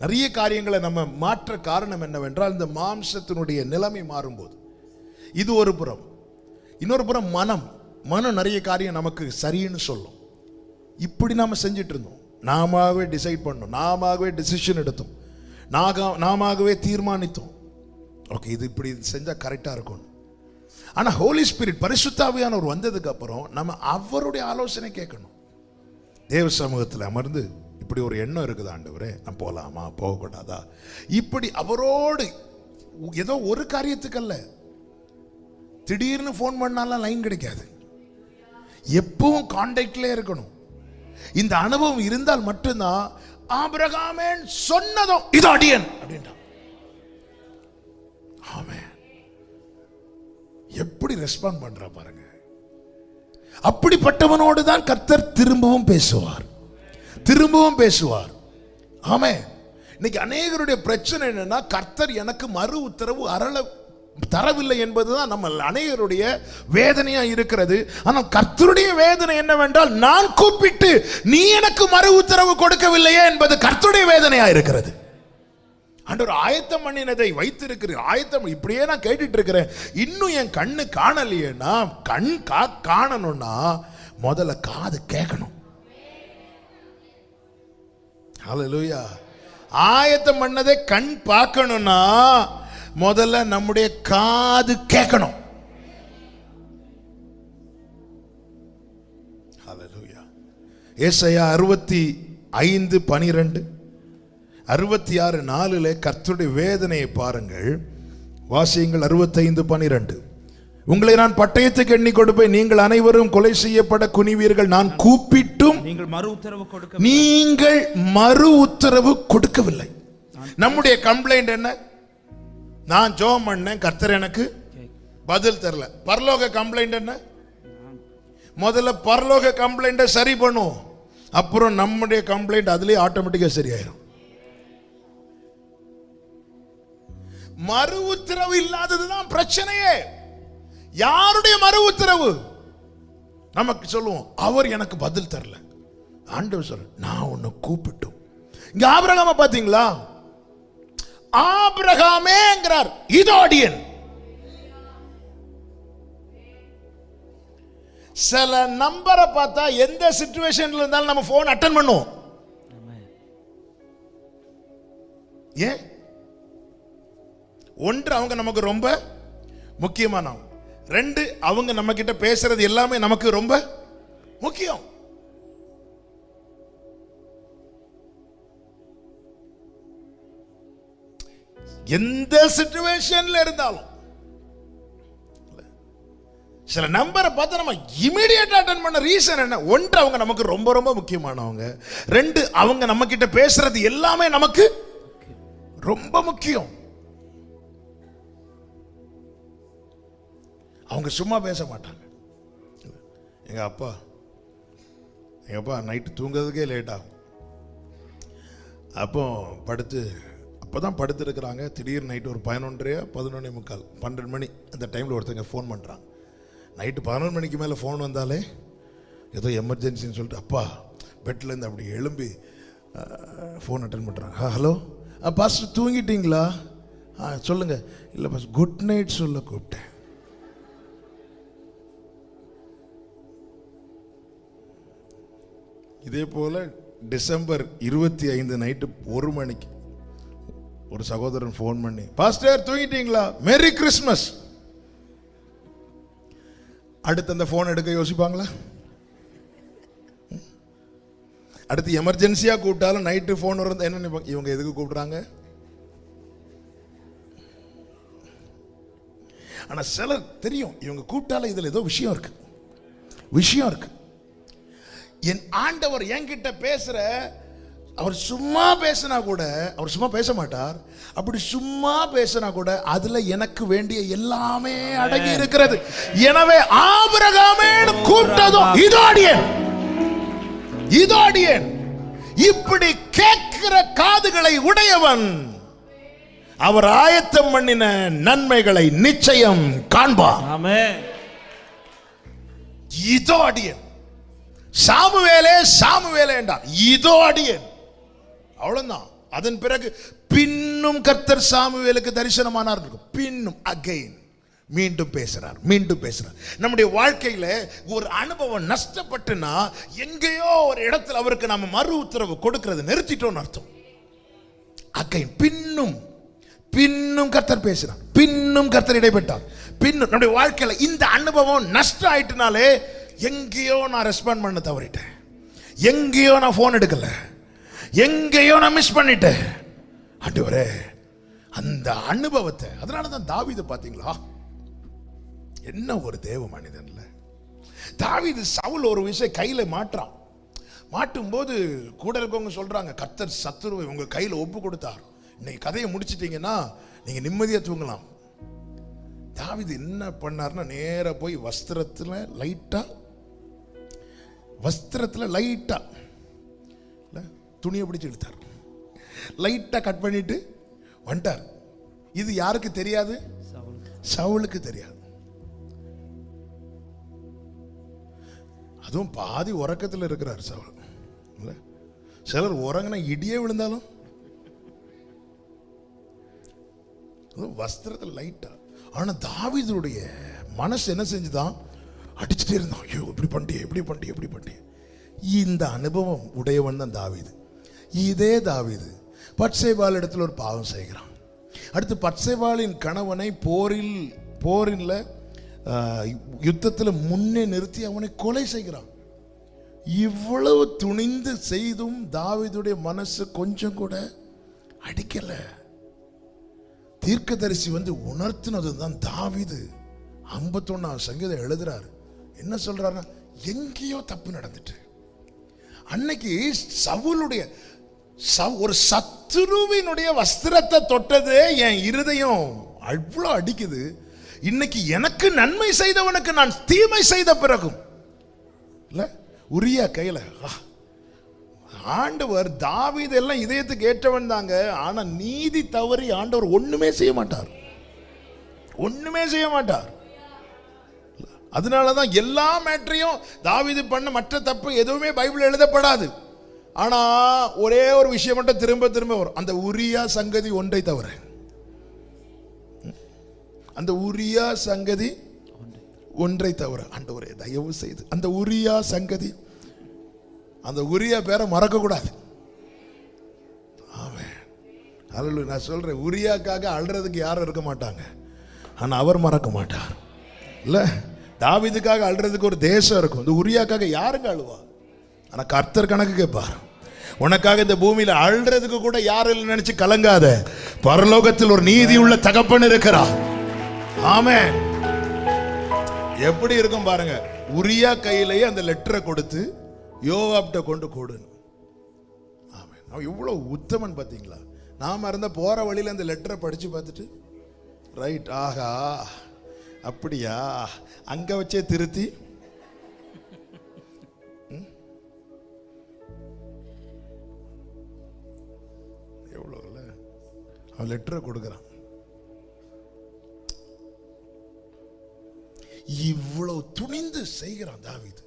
நிறைய காரியங்களை நம்ம மாற்ற காரணம் என்னவென்றால் இந்த மாம்சத்தினுடைய நிலைமை மாறும்போது. இது ஒரு புறம். இன்னொரு புறம் மனம் நிறைய காரியம் நமக்கு சரின்னு சொல்லும். இப்படி நாம செஞ்சிட்டு இருந்தோம், நாமவே டிசைட் பண்ணோம், நாமவே டிசிஷன் எடுத்தோம், நாமவே தீர்மானித்தோம், ஓகே இது இப்படி செஞ்சா கரெக்டா இருக்கும். ஆனா ஹோலி ஸ்பிரிட் பரிசுத்த ஆவியானவர் வந்ததுக்கு அப்புறம் நம்ம அவருடைய ஆலோசனை கேட்கணும். தேவ சமூகத்தில் அமர்ந்து இப்படி ஒரு எண்ணம் இருக்குது ஆண்டவரே, நான் போகலாமா போகக்கூடாதா, இப்படி அவரோடு ஏதோ ஒரு காரியத்துக்கு அல்ல. திடீர்னு ஃபோன் பண்ணாலும் லைன் கிடைக்காது, எப்பவும் கான்டாக்ட்ல இருக்கணும். இந்த அனுபவம் இருந்தால் மட்டும்தான் ஆபிரகாமே சொன்னதும் இது அடியன் அப்படின்றான். ஆமென். எப்படி ரெஸ்பாண்ட் பண்றா பாருங்க. அப்படிப்பட்டவனோடு தான் கர்த்தர் திரும்பவும் பேசுவார். ஆமென். இன்னைக்கு அநேகருடைய பிரச்சனை என்னன்னா, கர்த்தர் எனக்கு மறு உத்தரவு தரவில்லை என்பதுதான் நம்ம அநேகருடைய வேதனையா இருக்கிறது. ஆனால் கர்த்தருடைய வேதனை என்னவென்றால், நான் கூப்பிட்டு நீ எனக்கு மறு உத்தரவு கொடுக்கவில்லையே என்பது கர்த்தருடைய வேதனையா இருக்கிறது. ஆண்டவர் ஆயத்தம் பண்ணினதை வைத்திருக்கிறேன், ஆயத்தம் இப்படியே நான் கேட்டுட்டு இருக்கிறேன். இன்னும் என் கண்ணு காணலையேன்னா, கண் காணணும்னா முதல்ல காது கேட்கணும். ஹல்லேலூயா. ஆயத்தம் பண்ணதை கண் பார்க்கணும்னா முதல்ல நம்முடைய காது கேட்கணும். ஹல்லேலூயா. ஏசாயா 65:12 66:4 கர்த்தருடைய வேதனையை பாருங்கள். வாசியுங்கள். 65:12. உங்களை நான் பட்டயத்துக்கு எண்ணி கொடுப்பேன், நீங்கள் அனைவரும் கொலை செய்யப்பட குனிவீர்கள். நான் கூப்பிட்டும் நீங்கள் மறு உத்தரவு கொடுக்கவில்லை. நம்முடைய கம்ப்ளைண்ட் என்ன? நான் ஜெபம் பண்ணேன், கர்த்தர் எனக்கு பதில் தரல. பரலோக கம்ப்ளைண்ட் என்ன? முதல்ல பரலோக கம்ப்ளைண்ட சரி பண்ணுவோம், அப்புறம் நம்முடைய கம்ப்ளைண்ட் அதுலயே ஆட்டோமேட்டிக்கா சரியாயிரும். மறு உத்தரவு இல்லாததுதான் பிரச்சனையே. யாருடைய மறு உத்தரவு? நமக்கு சொல்லுவோம், அவர் எனக்கு பதில் தரல. ஆண்டவர் சொல்ற, நான் உன்னை கூப்பிட்டோம். இங்க ஆபிரகாம பாத்தீங்களா? ஆபிரகாமேங்கிறார், இதோ அடியேன். சில நம்பரை பார்த்தா எந்த சிச்சுவேஷன்ல இருந்தாலும் நம்ம போன் அட்டெண்ட் பண்ணுவோம். ஏன்? ஒன்று, அவங்க நமக்கு ரொம்ப முக்கியமானவங்க. ரெண்டு, அவங்க நம்ம கிட்ட பேசுறது எல்லாமே நமக்கு ரொம்ப முக்கியம். எந்த சிச்சுவேஷன்ல இருந்தாலும் சில நம்பரை பார்த்து நம்ம இமிடியேட்டா அட்டெண்ட் பண்ண ரீசன் என்ன? ஒன்று, அவங்க நமக்கு ரொம்ப ரொம்ப முக்கியமானவங்க. ரெண்டு, அவங்க நம்ம கிட்ட பேசுறது எல்லாமே நமக்கு ரொம்ப முக்கியம். அவங்க சும்மா பேச மாட்டாங்க. எங்க அப்பா நைட்டு தூங்குறதுக்கே லேட் ஆகும். அப்போதான் படுத்துருக்குறாங்க. திடீர்னு நைட்டு ஒரு 11:45 12 மணி அந்த டைமில் ஒருத்தங்க ஃபோன் பண்ணுறாங்க. நைட்டு 11 மணிக்கு மேலே ஃபோன் வந்தாலே ஏதோ எமர்ஜென்சின்னு சொல்லிட்டு அப்பா பெட்லேருந்து அப்படி எழும்பி ஃபோன் அட்டன் பண்ணுறாங்க. ஹலோ பாஸ்டர் தூங்கிட்டீங்களா? சொல்லுங்கள். இல்லை பாஸ்டர், குட் நைட் சொல்ல கூப்பிட்டேன். இதே போல் டிசம்பர் 25 நைட்டு 1 மணிக்கு ஒரு சகோதரன் ஃபோன் பண்ணி, பாஸ்டர் தூங்கிட்டீங்களா? Merry Christmas. அடுத்து அந்த போன் எடுக்க யோசிப்பாங்களா? அடுத்து எமர்ஜென்சியா கூப்பிட்டாலும் நைட்டு போன் வரும் என்ன நினைப்பாங்க, இவங்க எதுக்கு கூப்பிடுறாங்க? ஆனா சிலர் தெரியும் இவங்க கூப்பிட்டாலும் இதுல ஏதோ விஷயம் இருக்கு. என் ஆண்டவர் என்கிட்ட பேசுற, அவர் சும்மா பேசினா கூட, அவர் சும்மா பேச மாட்டார், அப்படி சும்மா பேசினா கூட அதுல எனக்கு வேண்டிய எல்லாமே அடங்கி இருக்கிறது. எனவே ஆபிரகாமே கூப்பிட்டதும் இதோடியேன் இப்படி கேட்கிற காதுகளை உடையவன் அவர் ஆயத்தம் பண்ணின நன்மைகளை நிச்சயம் காண்பார். ஆமென். இதோ அடியேன். சாமுவேலே என்றார். இதோ அடியேன், அவ்வளவுதான். அதன் பிறகு பின்னும் கர்த்தர் சாமுவேலுக்கு தரிசனமானார். பின்னும் அகைன் மீண்டும் பேசுறார். நம்முடைய வாழ்க்கையில ஒரு அனுபவம் நஷ்டப்பட்டுனா எங்கேயோ ஒரு இடத்துல அவருக்கு நாம மறு உத்தரவு கொடுக்கிறது நிறுத்திட்டோம்னு அர்த்தம். அகைன் பின்னும் கர்த்தர் பேசினார், பின்னும் கர்த்தர் இடைப்பட்டார். பின்னும் நம்முடைய வாழ்க்கையில இந்த அனுபவம் நஷ்டம் ஆயிட்டுனாலே எங்கேயோ நான் ரெஸ்பாண்ட் பண்ண தவறிட்டேன், எங்கேயோ நான் போன் எடுக்கல, எங்கேயோ நான் மிஸ் பண்ணிட்டேன். ஆண்டவரே அந்த அனுபவத்தை, அதனாலதான் தாவீது பாத்தீங்களா என்ன ஒரு தேவ மனிதன்ல. தாவீது சவுல் ஒரு விஷயம் கையில மாட்டும் போது கூட இருக்கவங்க சொல்றாங்க, கர்த்தர் சத்துருவை உங்க கையில ஒப்பு கொடுத்தார், இன்னைக்கு கதையை முடிச்சிட்டீங்கன்னா நீங்க நிம்மதியா தூங்கலாம். தாவீது என்ன பண்ணார்னா நேரா போய் வஸ்திரத்துல லைட்டா துணியை பிடிச்சு இழுத்தார், லைட்டா கட் பண்ணிட்டு வந்துட்டார். இது யாருக்கு தெரியாது? சவுலுக்கு தெரியாது. அதுவும் பாதி உறக்கத்தில் இருக்கிறார் சவுல். சிலர் உறங்கின இடியே விழுந்தாலும் வஸ்திரத்தில் லைட்டா. ஆனா தாவீதுடைய மனசு என்ன செஞ்சுதான்? அடிச்சுட்டே இருந்தான். ஐயோ இப்படி பண்ணி. இந்த அனுபவம் உடையவன் தான் தாவீது. இதே தாவீது பத்சேபாள் இடத்துல ஒரு பாவம் செய்கிறான். அடுத்து பத்சேபாளின் கணவனை போரில் யுத்தத்தில் முன்னே நிறுத்தி அவனை கொலை செய்கிறான். இவ்வளவு துணிந்து செய்தும் தாவீதுடைய மனசு கொஞ்சம் கூட அடிக்கல. தீர்க்கதரிசி உணர்த்தினது தான் தாவீது 51 சங்கீதம் எழுதுறாரு. என்ன சொல்றாருன்னா, எங்கேயோ தப்பு நடந்துட்டு. அன்னைக்கு சவுலுடைய ஒரு சத்துருவினுடைய வஸ்திரத்தை தொட்டது என் இருதயம் அவ்வளோ அடிக்குது. இன்னைக்கு எனக்கு நன்மை செய்தவனுக்கு நான் தீமை செய்த பிறகும் இல்ல, உரியா கையில ஆண்டவர் தாவீது எல்லாம் இதயத்துக்கு ஏற்றவன் தாங்க. ஆனா நீதி தவறி ஆண்டவர் ஒண்ணுமே செய்ய மாட்டார். அதனாலதான் எல்லா மேட்டரையும் தாவீது பண்ண மற்ற தப்பு எதுவுமே பைபிள் எழுதப்படாது. ஆனா ஒரே ஒரு விஷயம் மட்டும் திரும்ப வரும், அந்த உரியா சங்கதி ஒன்றை தவிர. அந்த உரியா சங்கதி ஒன்றை தவிர ஆண்டவரே தயவு செய்து அந்த உரியா சங்கதி, அந்த உரியா பேரை மறக்க கூடாது. ஆமென். அல்லேலூயா. நான் சொல்றேன், உரியாக்காக அழுறதுக்கு யாரும் இருக்க மாட்டாங்க, ஆனா அவர் மறக்க மாட்டார். இல்ல, தாவீதுக்காக அழுறதுக்கு ஒரு தேசம் இருக்கும், இந்த உரியாக்காக யாருங்க அழுவா? ஆனா கர்த்தர் கணக்கு கேட்பார். உனக்காக இந்த பூமியில அழுறதுக்கு கூட யாரும் நினைச்சு கலங்காத, பரலோகத்தில் ஒரு நீதி உள்ள தகப்பன் இருக்கிறார். ஆமென். எப்படி இருக்கும் பாருங்க, உரியா கையிலேயே அந்த லெட்டரை கொடுத்து யோவாப்ட கொண்டு கொடுன்னு. ஆமென். அவன் இவ்வளவு உத்தமன் பாத்தீங்களா? நாம இருந்த போற வழியில அந்த லெட்டரை படிச்சு பார்த்துட்டு ரைட், ஆஹா அப்படியா, அங்க வச்சே திருத்தி எவ்வளவு இல்ல அவன் லெட்டரை கொடுக்கிறான். இவ்வளவு துணிந்து செய்கிறான் தாவீது.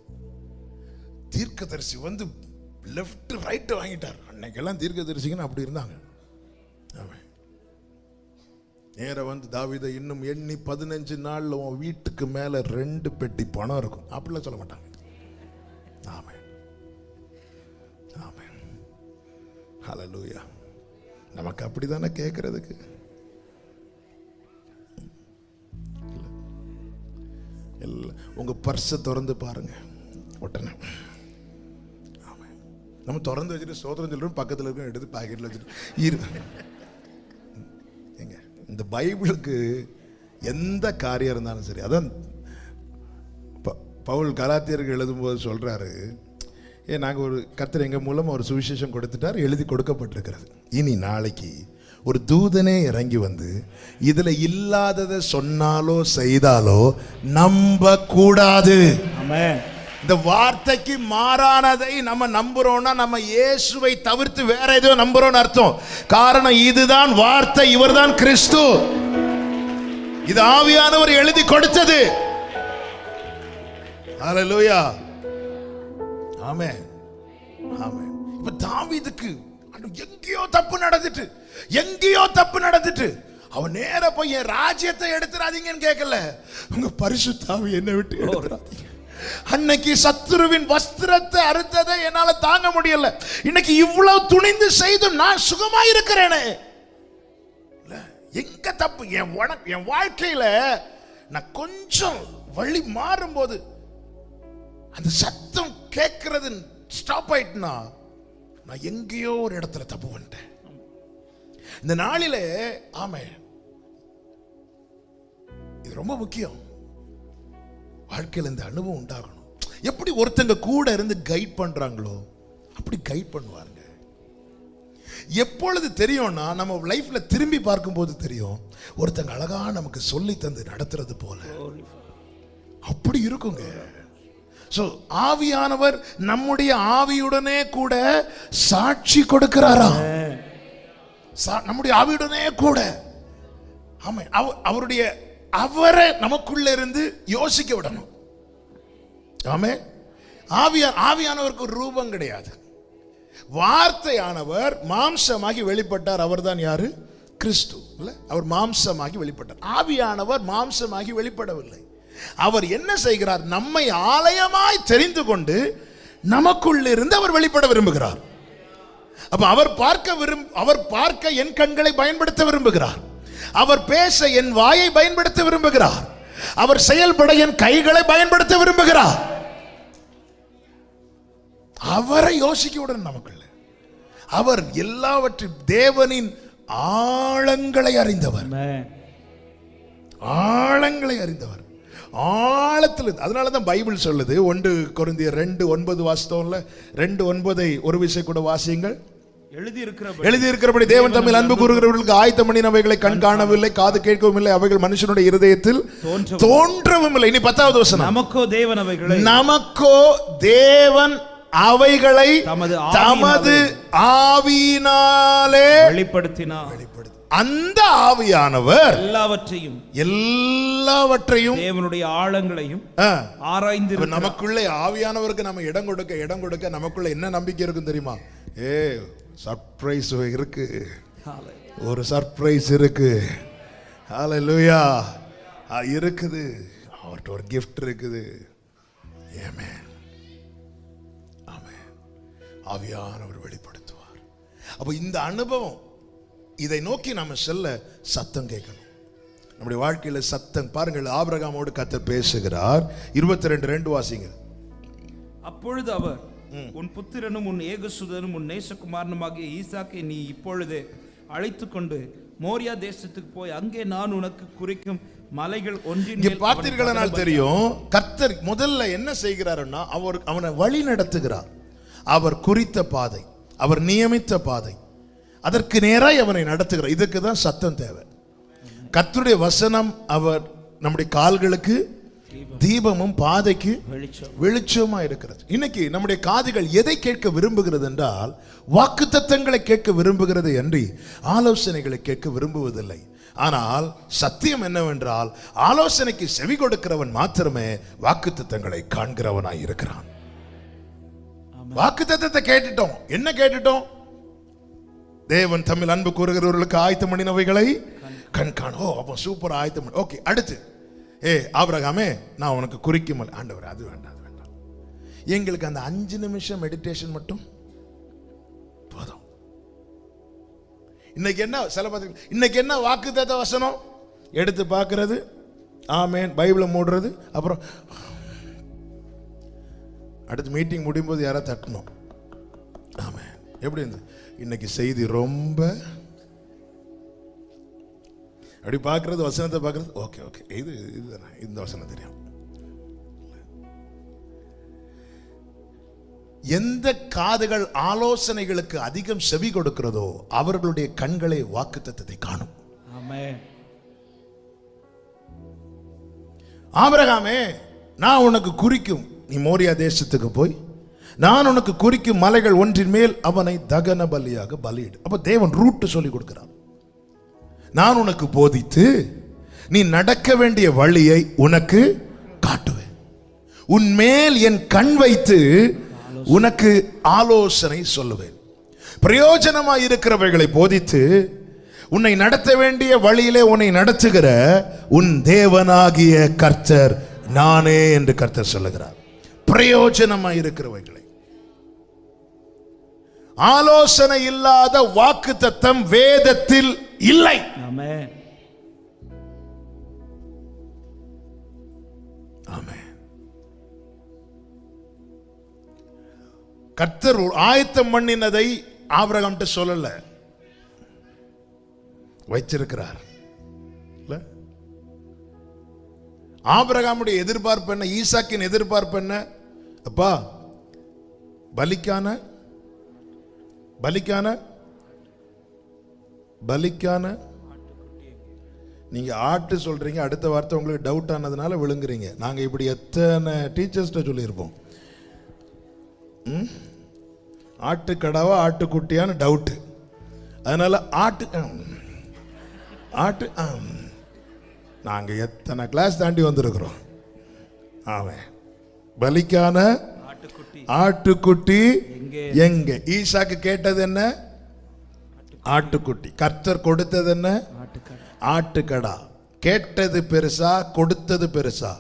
தீர்க்கதரிசி லெஃப்ட் ரைட் வாங்கிட்டார். அன்னைக்கெல்லாம் தீர்க்கதரிசிங்கன்னு அப்படி இருந்தாங்க. நேர தாவீதை இன்னும் எண்ணி 15 நாள்ல உன் வீட்டுக்கு மேல 2 பெட்டி பணம் இருக்கும் அப்படிலாம் சொல்ல மாட்டாங்க. ஆமென். ஆமென். ஹல்லேலூயா. நமக்கு அப்படிதானே கேட்கறதுக்கு. உங்க பர்ஸை திறந்து பாருங்க. உடனே நம்ம திறந்து வச்சுட்டு சோதரம் சொல்றோம், பக்கத்தில் இருக்க எடுத்து பாக்கெட்டில் வச்சுட்டு இந்த பைபிளுக்கு எந்த காரியம் இருந்தாலும் சரி. அதான் பவுல் கலாத்தியருக்கு எழுதும்போது சொல்றாரு, நாங்கள் ஒரு கர்த்தர் எங்கள் மூலம் ஒரு சுவிசேஷம் கொடுத்துட்டார், எழுதி கொடுக்கப்பட்டிருக்கிறது. இனி நாளைக்கு ஒரு தூதனே இறங்கி வந்து இதுல இல்லாததை சொன்னாலோ செய்தாலோ நம்ப கூடாது. இந்த வார்த்தைக்கு மாறானதை நம்ம நம்புறோம்னா நம்ம இயேசுவை தவிர்த்து வேற ஏதோ நம்புறோம்னு அர்த்தம். காரணம் இதுதான் வார்த்தை, இவர்தான் கிறிஸ்து. இது ஆவியானவர் எழுதி கொடுத்தது. ஹல்லேலூயா, ஆமென், ஆமென். இப்ப தாவீதுக்கு எங்கேயோ தப்பு நடந்துட்டு அவன் நேர போய் என் ராஜ்யத்தை எடுத்துறாதீங்கன்னு கேட்கல, உங்க பரிசுத்த ஆவி என்னை விட்டு எடுத்துறாதீங்க. அன்னைக்கு சத்துருவின் வஸ்திரத்தை அறுத்ததை என்னால தாங்க முடியல, இன்னைக்கு இவ்வளவு துணிந்து செய்து நான் சுகமா இருக்கிறேனே. எங்க தப்பு? என் வாழ்க்கையில நான் கொஞ்சம் வழி மாறும் போது அந்த சத்தம் கேட்கறது ஸ்டாப் ஆயிட்டுனா நான் எங்கேயோ ஒரு இடத்துல தப்பு பண்ணிட்டேன். இந்த நாளில ஆமே, இது ரொம்ப முக்கியம். வாழ்க்கையில் இந்த அனுபவம் உண்டாகணும். எப்படி ஒருத்தங்க கூட இருந்து கைட் பண்றாங்களோ அப்படி கைட் பண்ணுவாங்க. எப்பொழுது தெரியும்னா நம்ம லைஃப்ல திரும்பி பார்க்கும் போது தெரியும், ஒருத்தங்க அழகா நமக்கு சொல்லி தந்து நடத்துறது போல அப்படி இருக்குங்க. சோ ஆவியானவர் நம்முடைய ஆவியுடனே கூட சாட்சி கொடுக்கிறாரா? நம்முடைய ஆவியுடனே கூட ஆமா, அவரை நமக்குள்ள இருந்து யோசிக்க விடணும். ஆமே, ஆவியானவருக்கு ஒரு ரூபம் கிடையாது. வார்த்தையானவர் மாம்சமாகி வெளிப்பட்டார். அவர் தான் யாரு? கிறிஸ்து. அவர் மாம்சமாகி வெளிப்பட்டார். ஆவியானவர் மாம்சமாகி வெளிப்படவில்லை. அவர் என்ன செய்கிறார்? நம்மை ஆலயமாய் தெரிந்து கொண்டு நமக்குள்ள இருந்து அவர் வெளிப்பட விரும்புகிறார். அப்ப அவர் பார்க்க என் கண்களை பயன்படுத்த விரும்புகிறார். அவர் பேச என் வாயை பயன்படுத்த விரும்புகிறார். அவர் செயல்பட என் கைகளை பயன்படுத்த விரும்புகிறார். அவரை யோசிக்க விடணும் நமக்குள்ள. அவர் எல்லாவற்றையும் தேவனின் ஆழங்களை அறிந்தவர். ஆழங்களை அறிந்தவர், ஆழத்தில். அதனாலதான் பைபிள் சொல்லுது, 1 கொரிந்தியர் 2:9 வாசித்தோம்ல, 2:9 ஒரு விஷயம் கூட வாசியுங்கள். எழுதியிருக்கிறபடி தேவன் தம்மில் அன்பு கூறுகிறவர்களுக்கு ஆயத்தம் பண்ணினவைகளை கண் காணவில்லை, காது கேட்கவும் இல்லை, அவைகள் மனுஷனுடைய இருதயத்தில் தோன்றவும் இல்லை. இனி 10வது வசனம். நமக்கோ தேவன் அவைகளை தமது ஆவியினாலே வெளிப்படுத்தினார். அந்த ஆவியானவர் எல்லாவற்றையும் தேவனுடைய ஆழங்களையும் ஆராய்ந்து. நமக்குள்ளே ஆவியானவருக்கு நம்ம இடம் கொடுக்க நமக்குள்ள என்ன நம்பிக்கை இருக்கும் தெரியுமா? சர்ப்ரைஸ் இருக்கு, ஒரு சர்ப்ரைஸ் இருக்கு. ஹல்லேலூயா, இருக்குது. அவர்கிட்ட ஒரு கிஃப்ட் இருக்குது. ஆமென், ஆமென். ஆவியானவர் வெளிப்படுத்துவார். அப்ப இந்த அனுபவம், இதை நோக்கி நாம செல்ல சத்தம் கேட்கணும். நம்முடைய வாழ்க்கையில சத்தம் பாருங்கள். ஆபிரகாமோடு கர்த்தர் பேசுகிறார். 22:2 வாசிங்க. அப்பொழுது அவர், உன் புத்திரனும் உன் ஏகசுதனும் உன் நேசகுமாரனுமாகிய ஈசாக்கை நீ இப்பொழுது அழைத்துக் கொண்டு மோரியா தேசத்துக்கு போய் அங்கே நான் உனக்கு குறிக்கும் மலைகள் ஒன்றின் மேல். பார்த்தீர்களானால் தெரியும், கர்த்தர் முதல்ல என்ன செய்கிறாருன்னா அவனை வழி நடத்துகிறார். அவர் குறித்த பாதை, அவர் நியமித்த பாதை, அதற்கு நேராய் அவனை நடத்துகிறார். இதுக்கு தான் சத்தம் தேவை. கர்த்தருடைய வசனம் அவர் நம்முடைய கால்களுக்கு தீபமும் பாதைக்கு வெளிச்சமா இருக்கிறது. இன்னைக்கு நம்முடைய காதுகள் எதை கேட்க விரும்புகிறது என்றால், வாக்குத்தத்தங்களை கேட்க விரும்புகிறது அன்றி ஆலோசனைகளை கேட்க விரும்புவதில்லை. ஆனால் சத்தியம் என்னவென்றால், ஆலோசனைக்கு செவி கொடுக்கிறவன் மாத்திரமே வாக்குத்தத்தங்களை காண்கிறவனாய் இருக்கிறான். வாக்குத்தத்தத்தை கேட்டுட்டோம், என்ன கேட்டுட்டோம்? தேவன் தம்மில் அன்பு கூறுகிறவர்களுக்கு ஆயத்தம் பண்ணினவைகளை கண் காணோ. அப்போ சூப்பர் ஆயத்தம். ஓகே, அடுத்து ஆபிரகாமே நான் உனக்கு குறிக்கும் ஆண்டவர், அது வேண்டாம், அது வேண்டாம். எங்களுக்கு அந்த 5 நிமிஷம் மெடிடேஷன் மட்டும் போதும். இன்னைக்கு என்ன இன்னைக்கு என்ன வாக்குத்தத்த வசனம் எடுத்து பார்க்கிறது, ஆமென், பைபிளை மூடுறது, அப்புறம் அடுத்து மீட்டிங் முடியும் போது யாராவது தட்டணும். ஆமாம். எப்படி இருந்தது இன்னைக்கு செய்தி? ரொம்ப அப்படி பார்க்கறது, வசனத்தை பார்க்கறது, ஓகே ஓகே இதுதானே, இந்த வசனம் தெரியும். எந்த காதுகள் ஆலோசனைகளுக்கு அதிகம் செவி கொடுக்கிறதோ அவர்களுடைய கண்களை வாக்குத்தத்தத்தை காணும். ஆமென். ஆபிரகாமே, நான் உனக்கு குறிக்கும், நீ மோரியா தேசத்துக்கு போய் நான் உனக்கு குறிக்கும் மலைகள் ஒன்றின் மேல் அவனை தகன பலியாக பலியிடு. அப்ப தேவன் ரூட் சொல்லி கொடுக்கிறார். நான் உனக்கு போதித்து நீ நடக்க வேண்டிய வழியை உனக்கு காட்டுவேன். உன்மேல் என் கண் வைத்து உனக்கு ஆலோசனை சொல்லுவேன். பிரயோஜனமாய் இருக்கிறவைகளை போதித்து உன்னை நடத்த வேண்டிய வழியிலே உன்னை நடத்துகிற உன் தேவனாகிய கர்த்தர் நானே என்று கர்த்தர் சொல்லுகிறார். பிரயோஜனமாய் இருக்கிறவைகளை, ஆலோசனை இல்லாத வாக்குத்தத்தம் வேதத்தில் இல்லை. ஆமென். ஆமென். கர்த்தர் ஆயத்தம் பண்ணினதை ஆபிரகாம்கிட்ட சொல்லல, வைச்சிருக்கிறார். ஆபிரகாமுடைய எதிர்பார்ப்பு என்ன? ஈசாக்கின் எதிர்பார்ப்பு என்ன? அப்பா, பலிக்கான நீங்க ஆட்டு சொல்றீங்க, அடுத்த வார்த்தை உங்களுக்கு டவுட் ஆனதுனால விழுங்குறீங்க. நாங்க இப்படி எத்தனை டீச்சர்ஸ்ட சொல்லியிருப்போம், ஆட்டுக்கடாவா ஆட்டுக்குட்டியான டவுட். அதனால ஆட்டு நாங்க எத்தனை கிளாஸ் தாண்டி வந்திருக்கிறோம். ஆமாம். பலிக்கான ஆட்டுக்குட்டி எங்க? ஈசாக்கு கேட்டது என்ன? ஆட்டுக்குட்டி. கர்த்தர் கொடுத்தது என்ன? ஆட்டுக்கடா. கேட்டது பெருசா, கொடுத்தது பெருசா?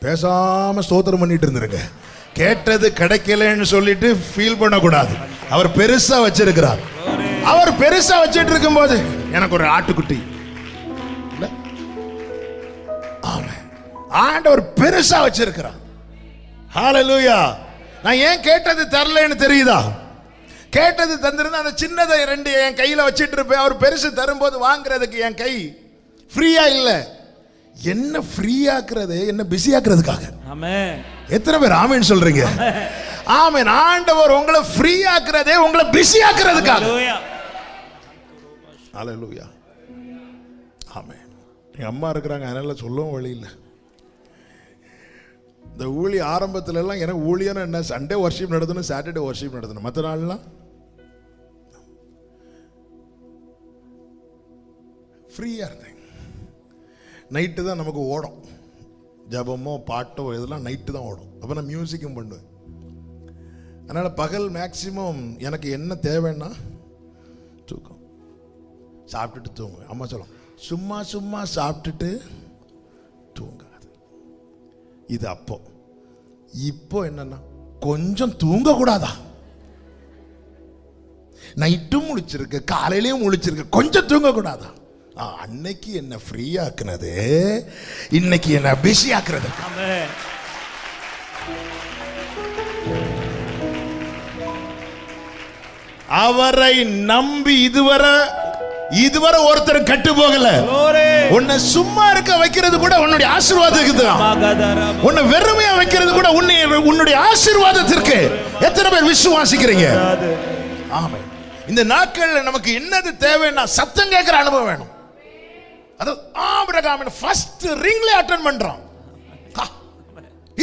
பேசாம ஸ்தோத்திரம் பண்ணிட்டு இருந்திருங்க. கேட்டது கிடைக்கலன்னு சொல்லிட்டு ஃபீல் பண்ணக்கூடாது. அவர் பெருசா வச்சிருக்கிறார். அவர் பெருசா வச்சிட்டு இருக்கும் போது எனக்கு ஒரு ஆட்டுக்குட்டி, ஆண்டவர் பெருசா வச்சிருக்கிறார். ஹல்லேலூயா. நான் ஏன் கேட்டது தரலன்னு தெரியுதா? கேட்டது தந்திருந்தா அந்த சின்னதை ரெண்டு என் கையில வச்சிட்டு இருப்பேன். அவர் பெருசு தரும்போது வாங்குறதுக்கு என் கை ஃப்ரீயா இல்ல. என்ன ஃப்ரீயாக்குறது, என்ன பிஸியாக்குறதுக்காக. ஆமென். எத்தனை பேர் ஆமென் சொல்றீங்க? ஆமென். ஆண்டவர் உங்களை ஃப்ரீயாக்குறதே உங்களை பிஸியாக்குறதுக்காக. ஹல்லேலூயா. ஆமென். எங்க அம்மா இருக்கிறாங்க, அதனால சொல்லவும் வழி இல்லை. இந்த ஊழி ஆரம்பத்துல எல்லாம் எனக்கு ஊழியான என்ன, சண்டே வர்ஷிப் நடத்தணும், சாட்டர்டே வர்ஷிப் நடத்தணும், மற்ற நாள்லாம் ஃப்ரீயா இருந்தேன். நைட்டு தான் நமக்கு ஓடும், ஜபமோ பாட்டோ இதெல்லாம் நைட்டு தான் ஓடும். அப்போ நான் மியூசிக்கும் பண்ணுவேன். அதனால பகல் மேக்சிமம் எனக்கு என்ன தேவைன்னா தூக்கம். சாப்பிட்டுட்டு தூங்குவேன். அம்மா சொல்லும், சும்மா சும்மா சாப்பிட்டுட்டு தூங்காது. இது அப்போ. இப்போ என்னன்னா, கொஞ்சம் தூங்க கூடாதா? நைட்டும் முழிச்சிருக்கு, காலையிலயும் முழிச்சிருக்கு, கொஞ்சம் தூங்க கூடாதா? அன்னைக்கு என்ன ஃப்ரீ ஆக்குனது, இன்னைக்கு என்ன பிஸி ஆக்குறது. அவரை நம்பி இதுவரை ஒருத்தர் கட்டு போகல. உன்னை சும்மா இருக்க வைக்கிறது கூட உன்னுடைய ஆசீர்வாதத்துக்கு தான். உன்னை வெறுமையா வைக்கிறது கூட உன்னுடைய ஆசீர்வாதத்திற்கு. எத்தனை பேர் விசுவாசிக்கிறீங்க? ஆமென். இந்த நாட்கள்ல நமக்கு என்னது தேவைன்னா சத்தம் கேட்கிற அனுபவம் வேணும். அது ஆபிரகாமின் ஃபர்ஸ்ட் ரிங்ல அட்டெண்ட் பண்றான்.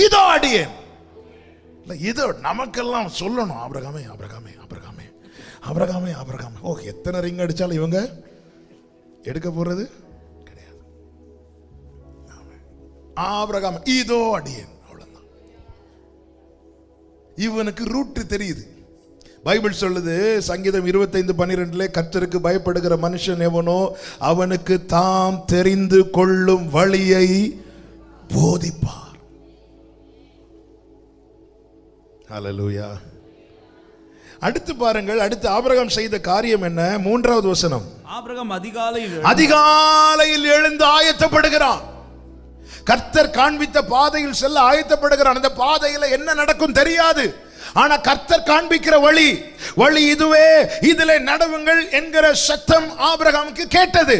இதோ அடியேன். இதோ நமக்கெல்லாம் சொல்லணும், ஆபிரகாமே ஆபிரகாமே ஆபிரகாமே ஆபிரகாமே ஆபிரகாமே. ஓ, எத்தனை ரிங் அடிச்சாலும் இவங்க எடுக்க போறது கிடையாது. ஆபிரகாம் இதோ அடியேன், அவ்வளவுதான். இவனுக்கு ரூட் தெரியுது. பைபிள் சொல்லுது, சங்கீதம் 25:12, கர்த்தருக்கு பயப்படுகிற மனுஷன் எவனோ அவனுக்கு தாம் தெரிந்து கொள்ளும் வழியை போதிப்பார். ஹல்லேலூயா. அடுத்து பாருங்கள், அடுத்து ஆபிரகாம் செய்த காரியம் என்ன? 3வது வசனம். ஆபிரகாம் அதிகாலையில் எழுந்து ஆயத்தப்படுகிறான். கர்த்தர் காண்பித்த பாதையில் செல்ல ஆயத்தப்படுகிறான். அந்த பாதையில என்ன நடக்கும் தெரியாது. ஆனா கர்த்தர் காண்பிக்கிற வழி இதுவே, இதிலே நடவுங்கள் என்கிற சத்தம் ஆபிரகாமுக்கு கேட்டது.